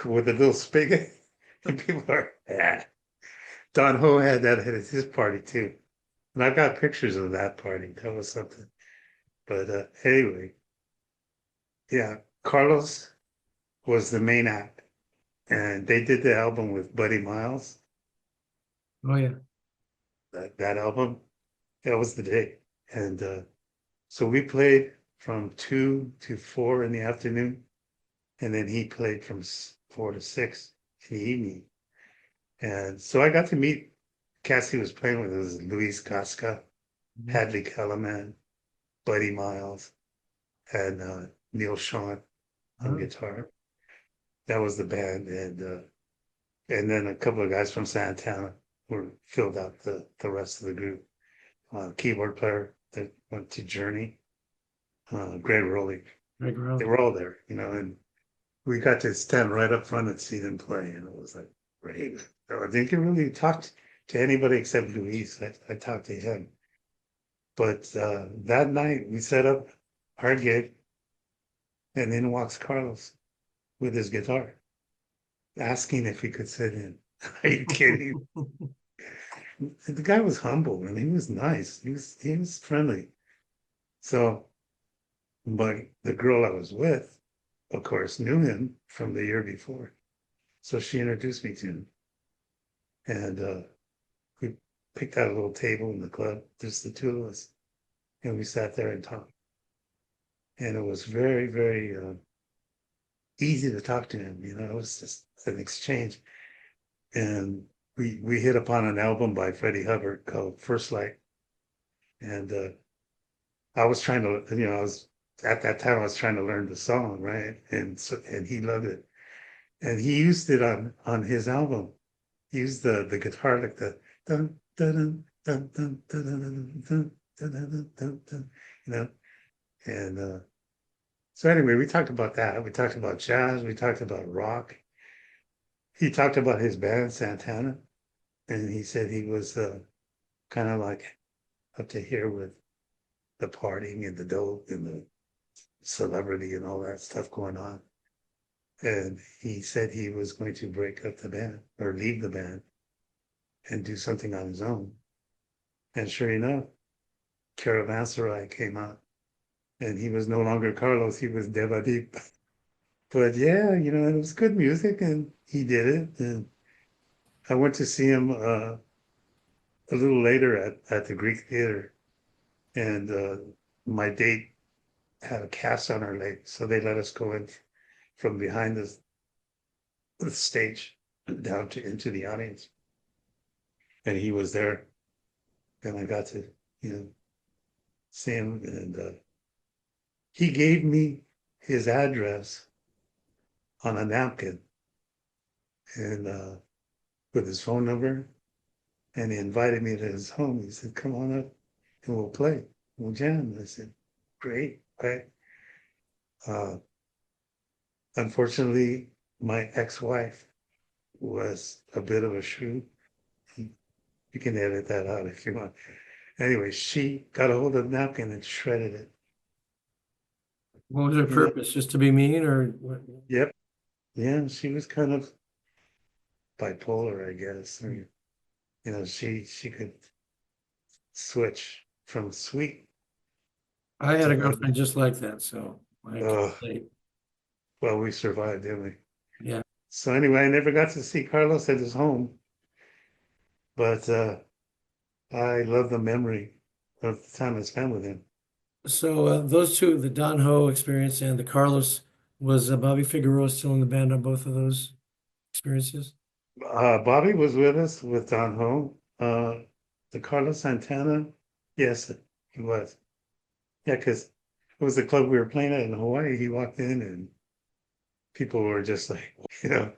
with a little spigot, and people are. Yeah. Don Ho had that at his party too, and I've got pictures of that party. That was something. But anyway, yeah, Carlos was the main act, and they did the album with Buddy Miles. Oh, yeah. That album, that was the day, and so we played from 2 to 4 in the afternoon, and then he played from 4 to 6 in the evening. And so I got to meet cats he was playing with. It was Luis Casca, Hadley Kellerman, Buddy Miles, and Neil Sean on Oh, guitar. That was the band, and then a couple of guys from Santana were filled out the rest of the group. Keyboard player that went to Journey, Greg Rowley. Greg They Rowe. were all there, and we got to stand right up front and see them play, and it was like great. I didn't really talk to anybody except Luis. I talked to him, but that night we set up our gig, and in walks Carlos with his guitar, asking if he could sit in. Are you kidding? The guy was humble and he was nice. He was friendly. So, but the girl I was with, of course, knew him from the year before. So she introduced me to him. And we picked out a little table in the club, just the two of us. And we sat there and talked. And it was very, very easy to talk to him. It was just an exchange. And we hit upon an album by Freddie Hubbard called First Light. And I was trying to, I was at that time I was trying to learn the song, right? And he loved it. And he used it on his album. He used the guitar like the dun dun dun dun dun dun dun dun dun dun dun, you know. And so anyway, we talked about that. We talked about jazz. We talked about rock. He talked about his band Santana, and he said he was kind of like up to here with the partying and the dope and the celebrity and all that stuff going on. And he said he was going to break up the band or leave the band and do something on his own. And sure enough, Caravanserai came out, and he was no longer Carlos, he was Devadip. But yeah, it was good music, and he did it. And I went to see him a little later at the Greek Theater, and my date had a cast on her leg, so they let us go in from behind the stage down into the audience, and he was there, and I got to see him, and he gave me his address on a napkin and with his phone number, and he invited me to his home. He said, "Come on up and we'll play, we'll jam." And I said, "Great, right?" Uh, Unfortunately, my ex-wife was a bit of a shrew. You can edit that out if you want. Anyway, she got a hold of the napkin and shredded it. What was her You know, purpose? Just to be mean or what? yep, yeah, she was kind of bipolar, I guess. Or, she could switch from sweet I had a to ugly. girlfriend just like that, so I can Oh, relate. well, we survived, didn't we? Yeah. So anyway, I never got to see Carlos at his home, but I love the memory of the time I spent with him. So those two, the Don Ho experience and the Carlos, was Bobby Figueroa still in the band on both of those experiences? Bobby was with us with Don Ho. The Carlos Santana, yes, he was. Yeah, because it was the club we were playing at in Hawaii. He walked in and people were just like, he And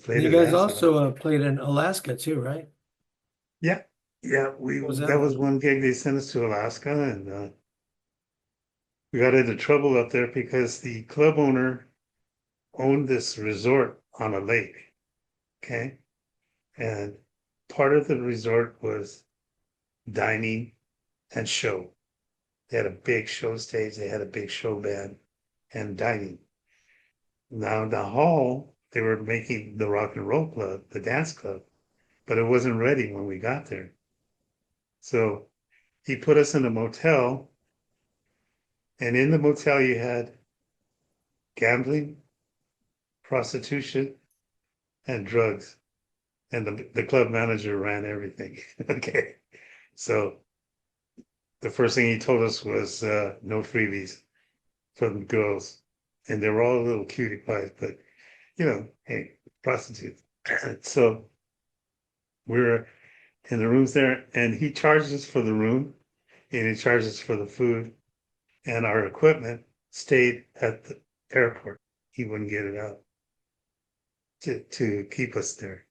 played you his guys ass off. also played in Alaska too, right? Yeah, yeah. What was that That was like? one gig they sent us to Alaska, and we got into trouble up there because the club owner owned this resort on a lake. Okay, and part of the resort was dining and show. They had a big show stage. They had a big show band and dining. Now the hall, they were making the rock and roll club, the dance club, but it wasn't ready when we got there. So he put us in a motel, and in the motel you had gambling, prostitution, and drugs. And the club manager ran everything. Okay. So the first thing he told us was no freebies from girls. And they were all little cutie pies, but hey, prostitutes. So we were in the rooms there, and he charged us for the room, and he charged us for the food, and our equipment stayed at the airport. He wouldn't get it out to keep us there,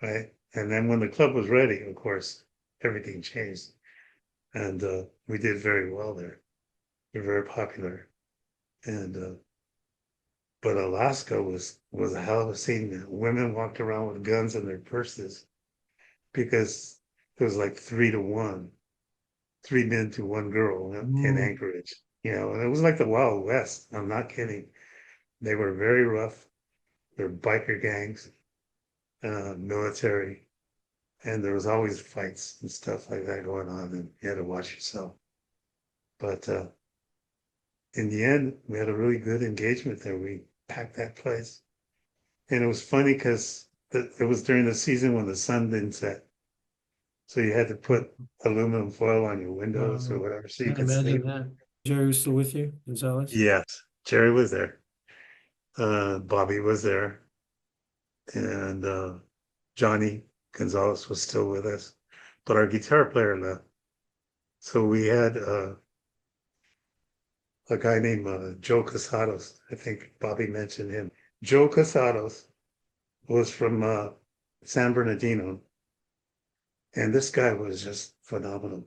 right? And then when the club was ready, of course, everything changed, and we did very well there. We were very popular, and but Alaska was a hell of a scene. Women walked around with guns in their purses because it was like 3 to 1, 3 men to one girl in Mm. Anchorage. And it was like the Wild West. I'm not kidding. They were very rough. They're biker gangs, military, and there was always fights and stuff like that going on, and you had to watch yourself. But in the end, we had a really good engagement there. We packed that place, and it was funny because it was during the season when the sun didn't set, so you had to put aluminum foil on your windows or Uh, whatever so you can't could imagine sleep. that. Jerry was still with you, Gonzalez? Yes, Jerry was there. Bobby was there, and Johnny Gonzalez was still with us, but our guitar player left. So we had a guy named Joe Casados. I think Bobby mentioned him. Joe Casados was from San Bernardino, and this guy was just phenomenal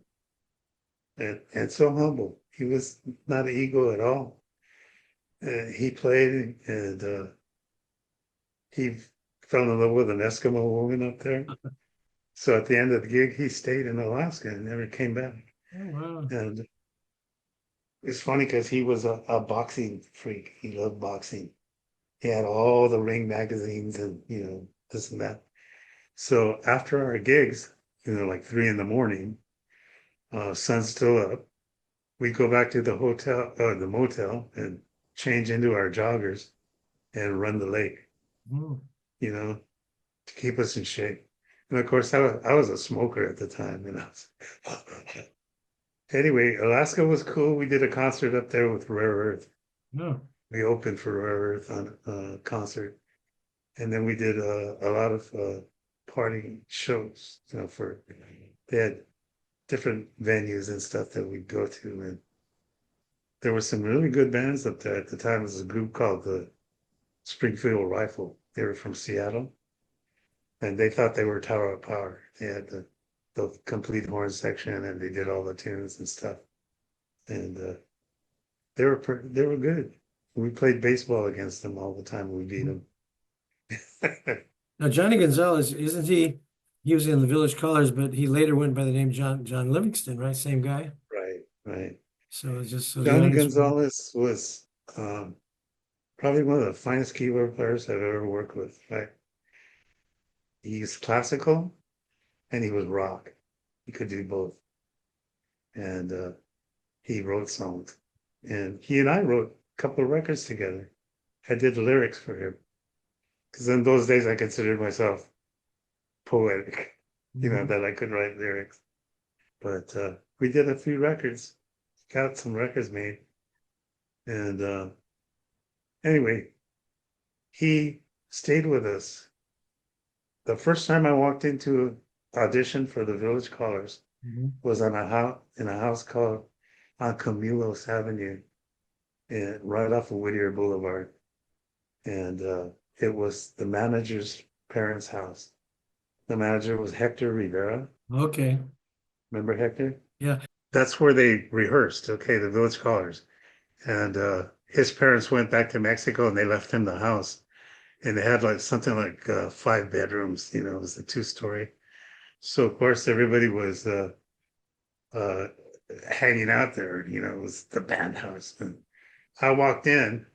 and so humble. He was not ego at all. He played and he fell in love with an Eskimo woman up there. So at the end of the gig, he stayed in Alaska and never came back. Oh, wow. And it's funny because he was a boxing freak. He loved boxing. He had all the ring magazines and, this and that. So after our gigs, like 3 in the morning, sun's still up, we go back to the motel and change into our joggers and run the lake, Mm. you know, to keep us in shape. And of course, I was a smoker at the time. Anyway, Alaska was cool. We did a concert up there with Rare Earth. No. We opened for Rare Earth on a concert, and then we did a lot of party shows. They had different venues and stuff that we'd go to, and there were some really good bands up there at the time. There was a group called the Springfield Rifle. They were from Seattle, and they thought they were Tower of Power. They had the complete horn section, and they did all the tunes and stuff. And they were good. We played baseball against them all the time. We beat them. Now, Johnny Gonzalez, isn't he? He was in the Village Callers, but he later went by the name John Livingston, right? Same guy. Right, right. So it's just so the Johnny audience. Gonzalez was probably one of the finest keyboard players I've ever worked with. Right? He's classical and he was rock. He could do both. And he wrote songs. And he and I wrote a couple of records together. I did the lyrics for him. Because in those days I considered myself poetic, Mhm. that I could write lyrics. But we did a few records, got some records made. And anyway, he stayed with us. The first time I walked into audition for the Village Callers Mhm. was in a house called on Camilos Avenue, right off of Whittier Boulevard. And it was the manager's parents' house. The manager was Hector Rivera. Okay. Remember Hector? Yeah. That's where they rehearsed, okay, the Village Callers. And his parents went back to Mexico and they left him the house. And they had like something like 5 bedrooms, it was a 2-story. So of course everybody was uh, hanging out there, it was the band house. And I walked in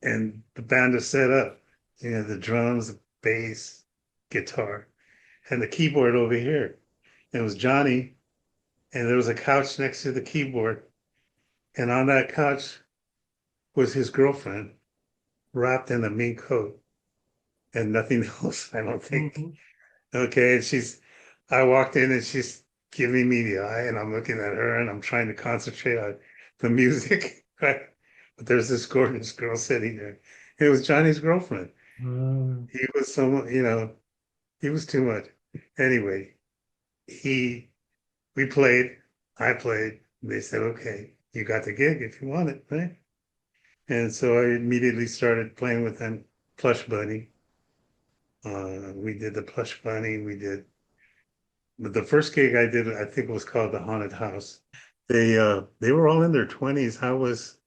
and the band was set up, the drums, the bass, guitar, and the keyboard over here. And it was Johnny, and there was a couch next to the keyboard. And on that couch was his girlfriend wrapped in a mink coat and nothing else, I don't think. Mhm. Okay, and I walked in and she's giving me the eye, and I'm looking at her and I'm trying to concentrate on the music, right? But there's this gorgeous girl sitting there. It was Johnny's girlfriend. Mm. He was someone, he was too much. Anyway, he, we played, I played. They said, okay, you got the gig if you want it, right? And so I immediately started playing with them, Plush Bunny. We did the Plush Bunny. But the first gig I did, I think, was called the Haunted House. They were all in their 20s. I was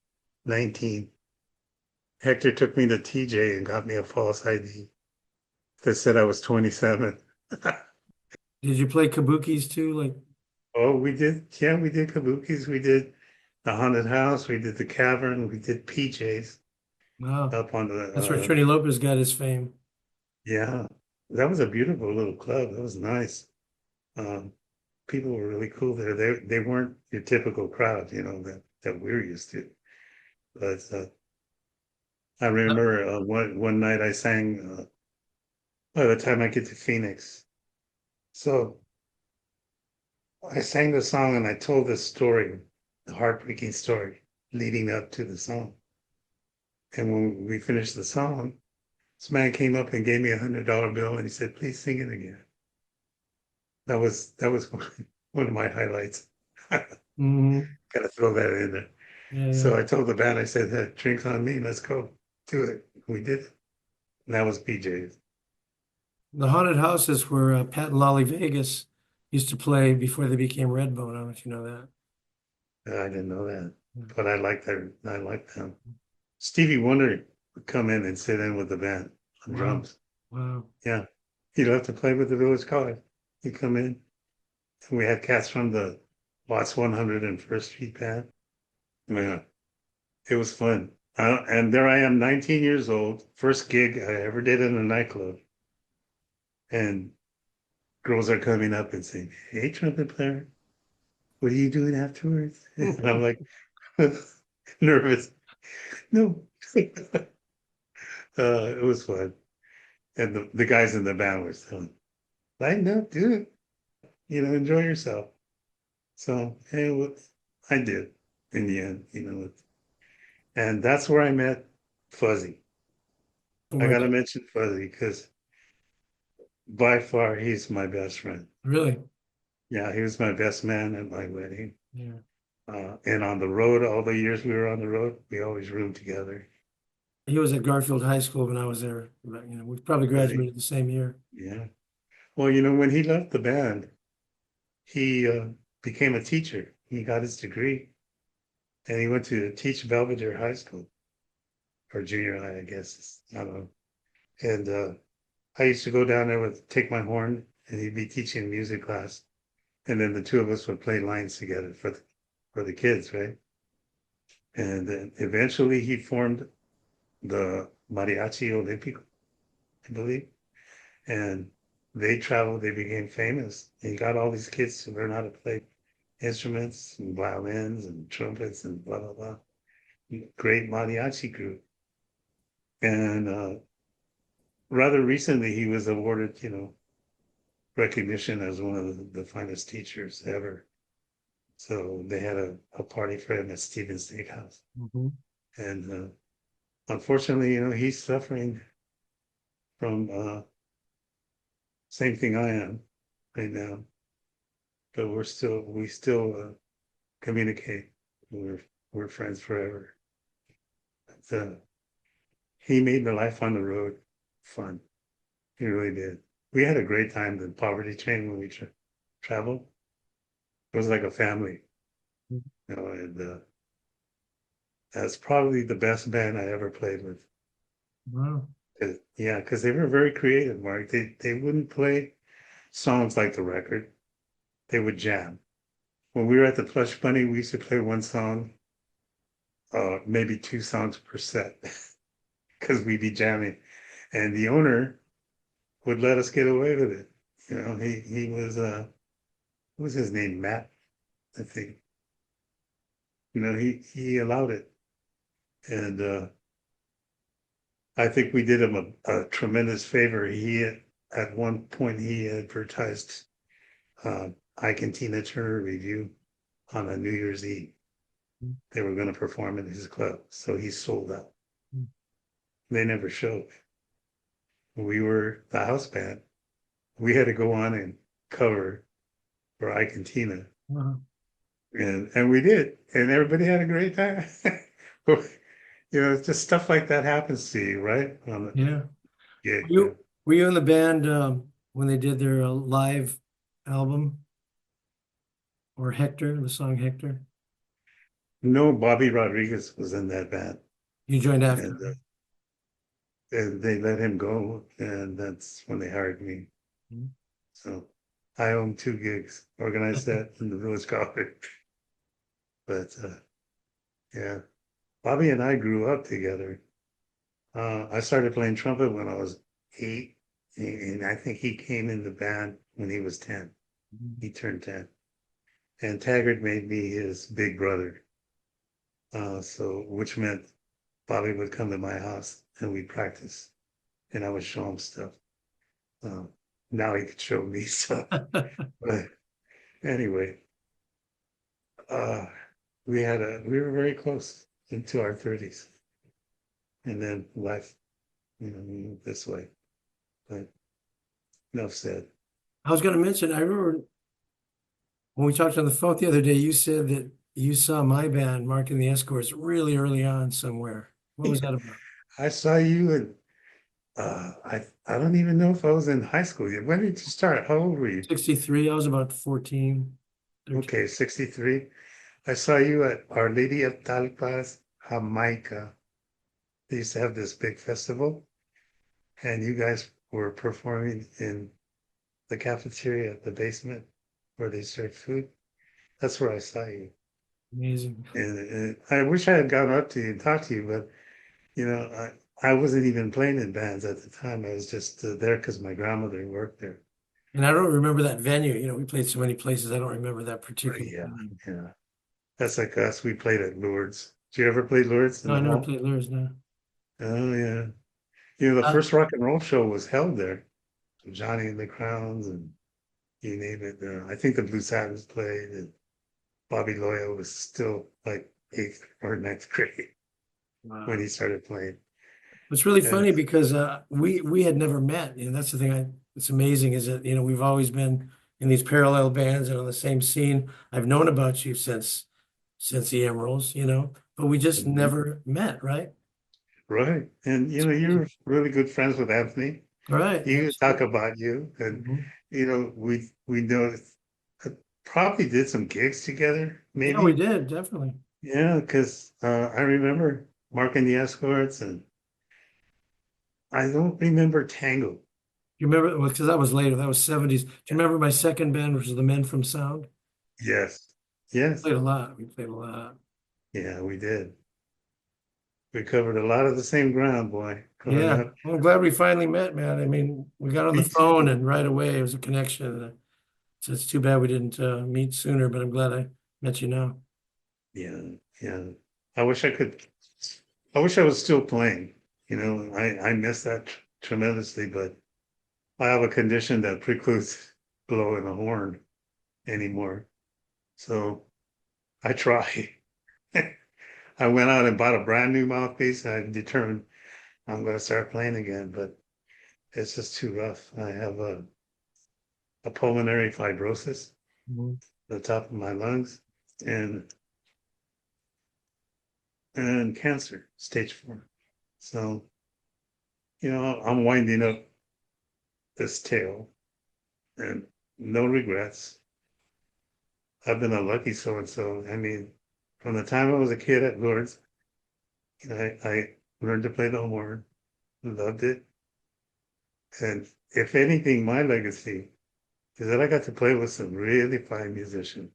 19. Hector took me to TJ and got me a false ID that said I was 27. Did you play kabukis too? Like, Oh, we did. Yeah, we did Kabukis. We did the Haunted House. We did the Cavern. We did PJs wow. up on That's where the, Trini Lopez got his fame. yeah, that was a beautiful little club. That was nice. Um, People were really cool there. They weren't your typical crowd, that we're used to. But I remember one night I sang by the time I get to Phoenix. So I sang the song and I told this story, the heartbreaking story leading up to the song. And when we finished the song, this man came up and gave me $100 bill and he said, "Please sing it again." That was one of my highlights. Hmm. Gotta throw that in there. Yeah, yeah. So I told the band, I said, "Hey, drinks on me, let's go do it." We did it. And that was PJ's. The haunted houses where Pat and Lolly Vegas used to play before they became Redbone. I don't know if you know that. I didn't know that, Mm. but I like that. I like them. Stevie Wonder would come in and sit in with the band on Wow. drums. Wow. Yeah, he'd have to play with the Village College. He'd come in, and we had cats from the Watts 100 and First Street band. Yeah, it was fun. And there I am, 19 years old, first gig I ever did in a nightclub, and girls are coming up and saying, "Hey, trumpet player, what are you doing afterwards?" And I'm like, nervous. No. It was fun. And the guys in the band were saying, lighten up, do it, enjoy yourself. So, hey, I did in the end, and that's where I met Fuzzy. Oh I my got to God. mention Fuzzy because by far he's my best friend. Really? Yeah, he was my best man at my wedding. Yeah. And on the road, all the years we were on the road, we always roomed together. He was at Garfield High School when I was there. But, we probably Right? graduated the same year. Yeah. Well, when he left the band, he became a teacher. He got his degree, and he went to teach Belvedere High School or junior high, I guess. I don't know. And I used to go down there with take my horn, and he'd be teaching music class, and then the two of us would play lines together for the kids, right? And then eventually he formed the Mariachi Olímpico, I believe, and they traveled. They became famous. He got all these kids to learn how to play instruments and violins and trumpets and blah blah blah. Great mariachi group. And rather recently, he was awarded, recognition as one of the finest teachers ever. So they had a party for him at Stevens Steakhouse. Mm-hmm. And unfortunately, he's suffering from same thing I am right now. But we still communicate. We're friends forever. But, he made the life on the road fun. He really did. We had a great time. The Poverty Train when we traveled. It was like a family, and that's probably the best band I ever played with. Wow. Yeah, because they were very creative, Mark. They wouldn't play songs like the record. They would jam. When we were at the Plush Bunny, we used to play one song, maybe two songs per set, because we'd be jamming. And the owner would let us get away with it. He was what was his name? Matt, I think. He allowed it. And I think we did him a tremendous favor. At one point he advertised Ike and Tina Turner Review on a New Year's Eve. They were going to perform in his club, so he sold out. They never showed. We were the house band. We had to go on and cover for Ike and Tina. Uh-huh. And we did. And everybody had a great time. It's just stuff like that happens to you, right? Yeah. Yeah. Were you in the band when they did their live album? Or Hector, the song Hector? No, Bobby Rodriguez was in that band. You joined after. And they let him go, and that's when they hired me. Mhm. So I own 2 gigs, organized that in the Village College. But yeah, Bobby and I grew up together. I started playing trumpet when I was 8, and I think he came in the band when he was 10. He turned 10. And Taggart made me his big brother. Which meant Bobby would come to my house and we'd practice, and I would show him stuff. Now he could show me stuff. But anyway, we were very close into our 30s, and then life, moved this way. But enough said. I was going to mention, I remember when we talked on the phone the other day, you said that you saw my band, Mark and the Escorts, really early on somewhere. What was that about? I saw you, and I don't even know if I was in high school yet. When did you start? How old were you? 63. I was about 14, 13. Okay, 63. I saw you at Our Lady of Talpas, Jamaica. They used to have this big festival, and you guys were performing in the cafeteria at the basement where they served food. That's where I saw you. Amazing. And I wish I had gone up to you and talked to you, but I wasn't even playing in bands at the time. I was just there because my grandmother worked there. And I don't remember that venue. We played so many places. I don't remember that But particular yeah, time. yeah. That's like us. We played at Lourdes. Did you ever play Lourdes in No, I the never hall? played Lures now. Oh yeah. The Uh, first rock and roll show was held there. Johnny and the Crowns and you name it. I think the Blue Satins played, and Bobby Loya was still like 8th or 9th grade when he started playing. It's really And funny because we had never met. That's the thing. It's amazing is that we've always been in these parallel bands and on the same scene. I've known about you since since the Emeralds, but we just Mhm. never met, right? Right. And It's you're crazy. really good friends with Anthony. Right. You talk Absolutely. about you, and Mhm. we know probably did some gigs together, Yeah, we maybe. did, definitely. Yeah, because I remember Mark and the Escorts, and I don't remember Tango. You remember, well, because that was later, that was 70s. Do you remember my second band, which was the Men from Sound? Yes. Yes. Played a lot. We played a lot. Yeah, we did. We covered a lot of the same ground, boy, growing Yeah. up. Well, I'm glad we finally met, man. I mean, we got on the Me phone too. and right away it was a connection. So it's too bad we didn't meet sooner, but I'm glad I met you now. Yeah, yeah. I wish I could. I wish I was still playing. I miss that tremendously, but I have a condition that precludes blowing a horn anymore. So I try. I went out and bought a brand new mouthpiece. I determined I'm going to start playing again, but it's just too rough. I have a pulmonary fibrosis Mhm. at the top of my lungs and and cancer, stage 4. So, I'm winding up this tale and no regrets. I've been a lucky so and so. I mean, from the time I was a kid at Lourdes, I learned to play the horn, loved it. And if anything, my legacy is that I got to play with some really fine musicians.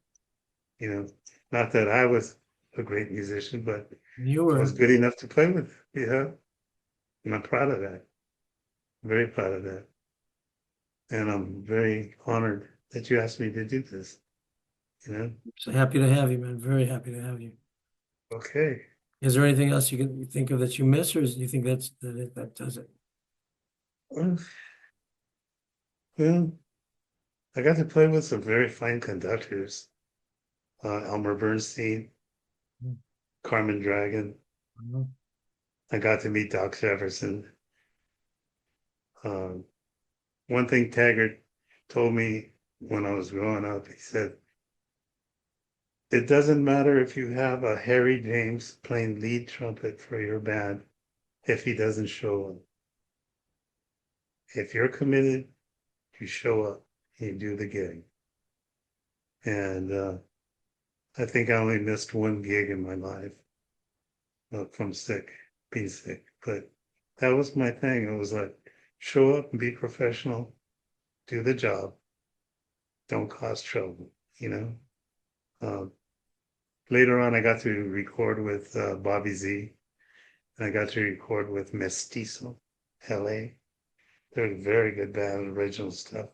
You know, not that I was a great musician, but You I was were. good enough to play with. And I'm proud of that. Very proud of that. And I'm very honored that you asked me to do this. You know, So happy to have you, man. Very happy to have you. okay. Is there anything else you can think of that you miss, or do you think that does it? Well, well, I got to play with some very fine conductors. Elmer Bernstein, Carmen Dragon. Mhm. I got to meet Doc Jefferson. Um, one thing Taggart told me when I was growing up, he said, it doesn't matter if you have a Harry James playing lead trumpet for your band if he doesn't show up. If you're committed, you show up, you do the gig. And I think I only missed one gig in my life from being sick. But that was my thing. It was like, show up and be professional, do the job, don't cause trouble, you know? Um, Later on, I got to record with Bobby Z, and I got to record with Mestizo, L.A. They're a very good band, original stuff.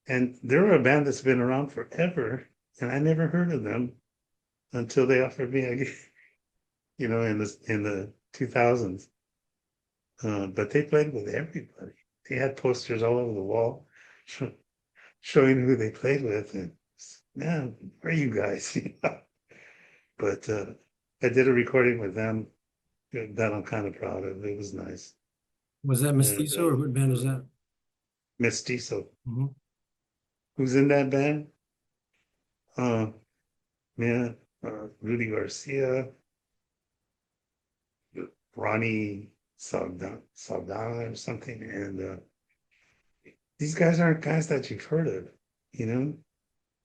And they're a band that's been around forever, and I never heard of them until they offered me a gig, in the 2000s. But they played with everybody. They had posters all over the wall showing who they played with, and man, where are you guys? But I did a recording with them that I'm kind of proud of. It was nice. Was that And Mestizo or what band was that? Mestizo, Mhm. who's in that band? Uh, man, Rudy Garcia, Ronnie Saldana or something. And these guys aren't guys that you've heard of, you know?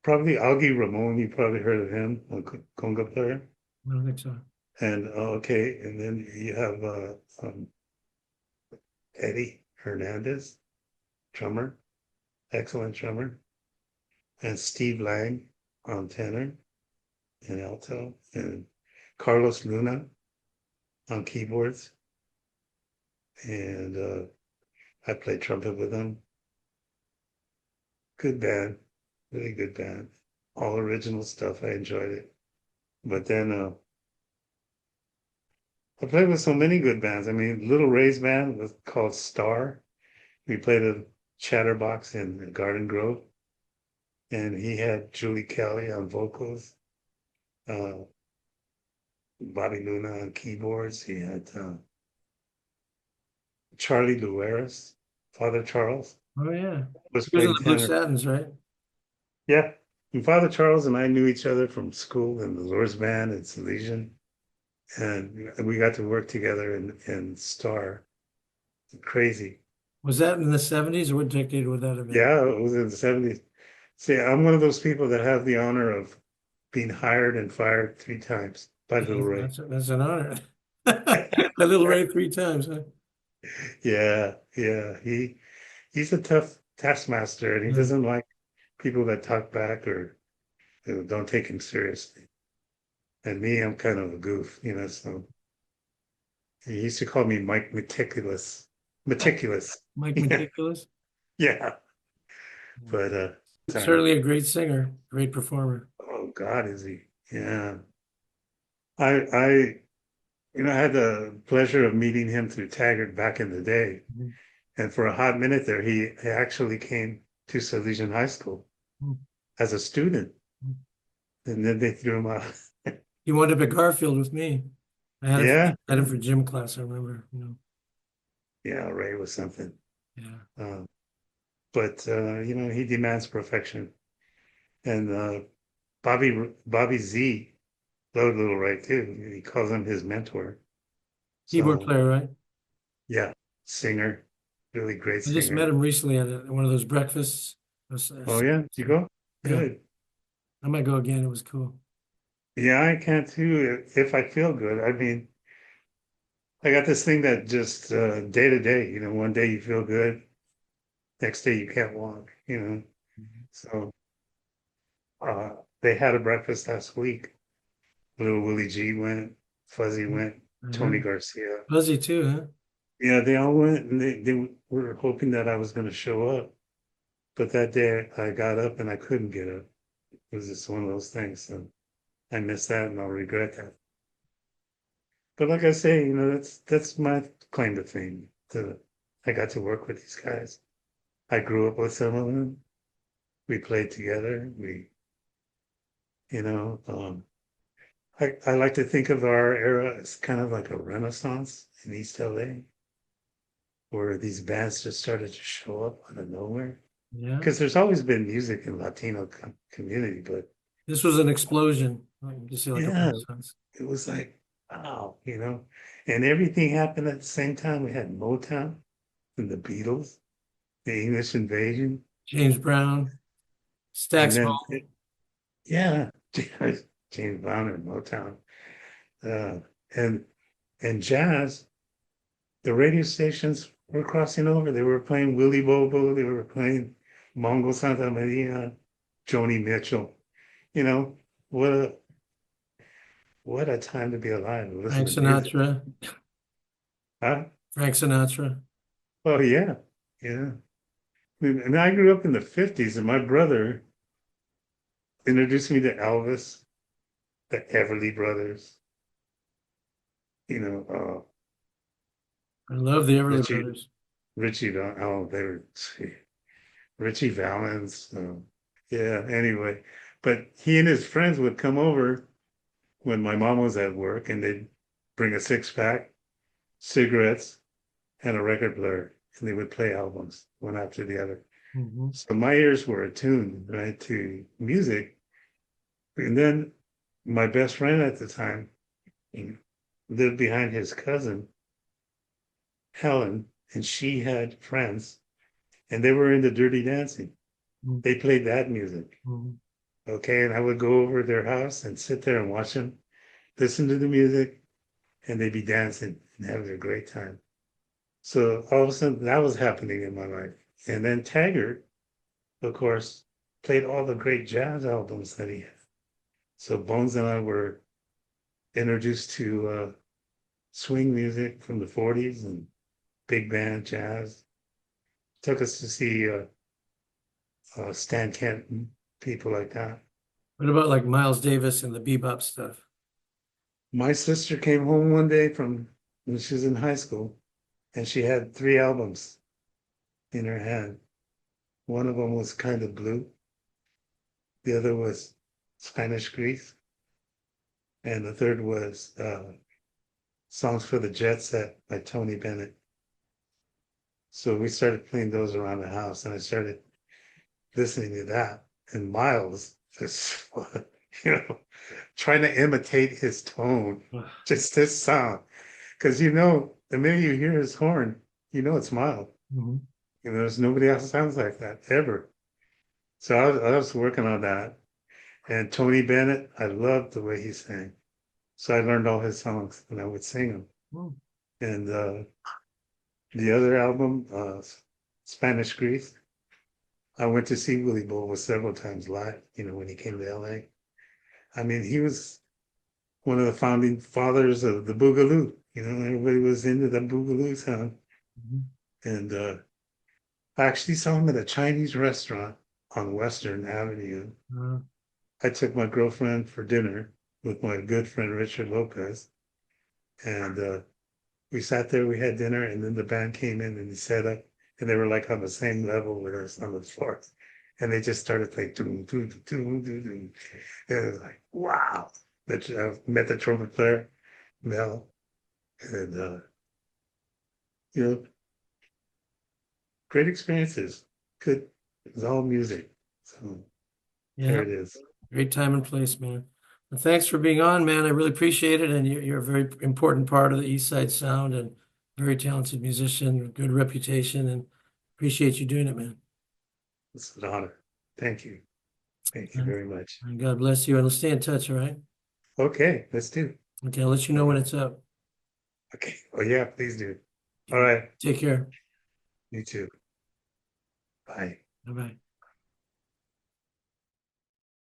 Probably Augie Ramon, you probably heard of him, a conga player. I don't think so. And okay, and then you have Eddie Hernandez, drummer, excellent drummer, and Steve Lang on tenor and alto, and Carlos Luna on keyboards. And I played trumpet with them. Good band, really good band. All original stuff. I enjoyed it. But then I played with so many good bands. I mean, Little Ray's band was called Star. We played a Chatterbox in Garden Grove, and he had Julie Kelly on vocals, uh, Bobby Luna on keyboards. He had Charlie Luaris, Father Charles, Oh yeah. was He was in playing the Blue tenor. Satins, right? Yeah, And Father Charles and I knew each other from school in the Lord's Band and Salesian, and we got to work together in Star. Crazy. Was that in the 70s or what decade would that have been? Yeah, it was in the 70s. See, I'm one of those people that have the honor of being hired and fired 3 times by Little Geez, Ray. that's an honor. A little Ray 3 times, huh? Yeah, yeah. He's a tough taskmaster, and he Yeah. doesn't like people that talk back or don't take him seriously. And me, I'm kind of a goof, so he used to call me Mike Meticulous. Meticulous. Mike Yeah, Meticulous. yeah. Yeah. But time. Certainly a great singer, great performer. Oh God, is he? Yeah. I I had the pleasure of meeting him through Taggart back in the day. Mhm. And for a hot minute there, he actually came to Salesian High School Mhm. as a student. Mhm. And then they threw him out. He wound up at Garfield with me. Yeah. I had him for gym class, I remember. Yeah, Ray was something. Yeah. Uh, but he demands perfection. And Bobby Z loved Little Ray too. He calls him his mentor. Keyboard So player, right? yeah, singer, really great I just met singer. him recently at one of those breakfasts. Oh yeah, you go? Yeah, Good. I might go again. It was cool. Yeah, I can too if I feel good. I mean, I got this thing that just day to day, one day you feel good, next day you can't walk. Mhm. So uh, they had a breakfast last week. Little Willie G went, Fuzzy went, I Tony heard. Garcia. Fuzzy too, huh? Yeah, they all went and they were hoping that I was going to show up. But that day I got up and I couldn't get up. It was just one of those things. So I missed that and I'll regret that. But like I say, that's my claim to fame. I got to work with these guys. I grew up with some of them. We played together. You know, um, I like to think of our era as kind of like a renaissance in East L.A., where these bands just started to show up out of nowhere. Yeah. Because there's always been music in Latino community, but This was an explosion. You see, like a yeah, renaissance. it was like, wow. And everything happened at the same time. We had Motown and the Beatles, the English Invasion, James Brown, and Stax then, Ball. yeah, James Brown and Motown. Uh, and and jazz, the radio stations were crossing over. They were playing Willie Bobo, they were playing Mongo Santa Maria, Joni Mitchell. You know, what a what a time to be alive. Listen Frank to music. Sinatra. Huh? Frank Sinatra. Oh yeah. Yeah. And I grew up in the 50s, and my brother introduced me to Elvis, the Everly Brothers, you know, I love the Everly Richie, Brothers. they were Richie Valens. Yeah, anyway. But he and his friends would come over when my mom was at work, and they'd bring a 6-pack, cigarettes, and a record player, and they would play albums one after the other. Hmm. So my ears were attuned, right, to music. And then my best friend at the time lived behind his cousin, Helen, and she had friends, and they were into Dirty Dancing. They played that music. Hmm. Okay. And I would go over to their house and sit there and watch them listen to the music, and they'd be dancing and having a great time. So all of a sudden, that was happening in my life. And then Taggart, of course, played all the great jazz albums that he had. So Bones and I were introduced to swing music from the 40s and big band jazz. Took us to see Stan Kenton, people like that. What about like Miles Davis and the bebop stuff? My sister came home one day from when she was in high school, and she had 3 albums in her hand. One of them was Kind of Blue. The other was Spanish Grease. And the third was Songs for the Jet Set by Tony Bennett. So we started playing those around the house, and I started listening to that. And Miles Just, you know, trying to imitate his tone, just this sound. Because the minute you hear his horn, it's mild. Mhm. There's nobody else sounds like that ever. So I was working on that. And Tony Bennett, I loved the way he sang. So I learned all his songs and I would sing them. Mm. And the other album, Spanish Grease, I went to see Willie Bull several times live, when he came to L.A. I mean, he was one of the founding fathers of the Boogaloo. Everybody was into the Boogaloo sound. Mhm. And I actually saw him at a Chinese restaurant on Western Avenue. Uh, I took my girlfriend for dinner with my good friend Richard Lopez. And we sat there, we had dinner, and then the band came in and he set up, and they were like on the same level with us on the floor. And they just started playing doom, doom, doom, doom, doom. And it was like, wow. That I met the trumpet player, Mel, and you know, great experiences. Good, it's all music. So yeah, there it is. great time and place, man. Well, thanks for being on, man. I really appreciate it. And you're a very important part of the East Side Sound and very talented musician, good reputation, and appreciate you doing it, man. It's an honor. Thank you. Thank you And very much. and God bless you. And let's stay in touch, all right? Okay, let's do. Okay, I'll let you know when it's up. Okay. Oh yeah, please do. All right. Take care. You too. Bye. Bye-bye.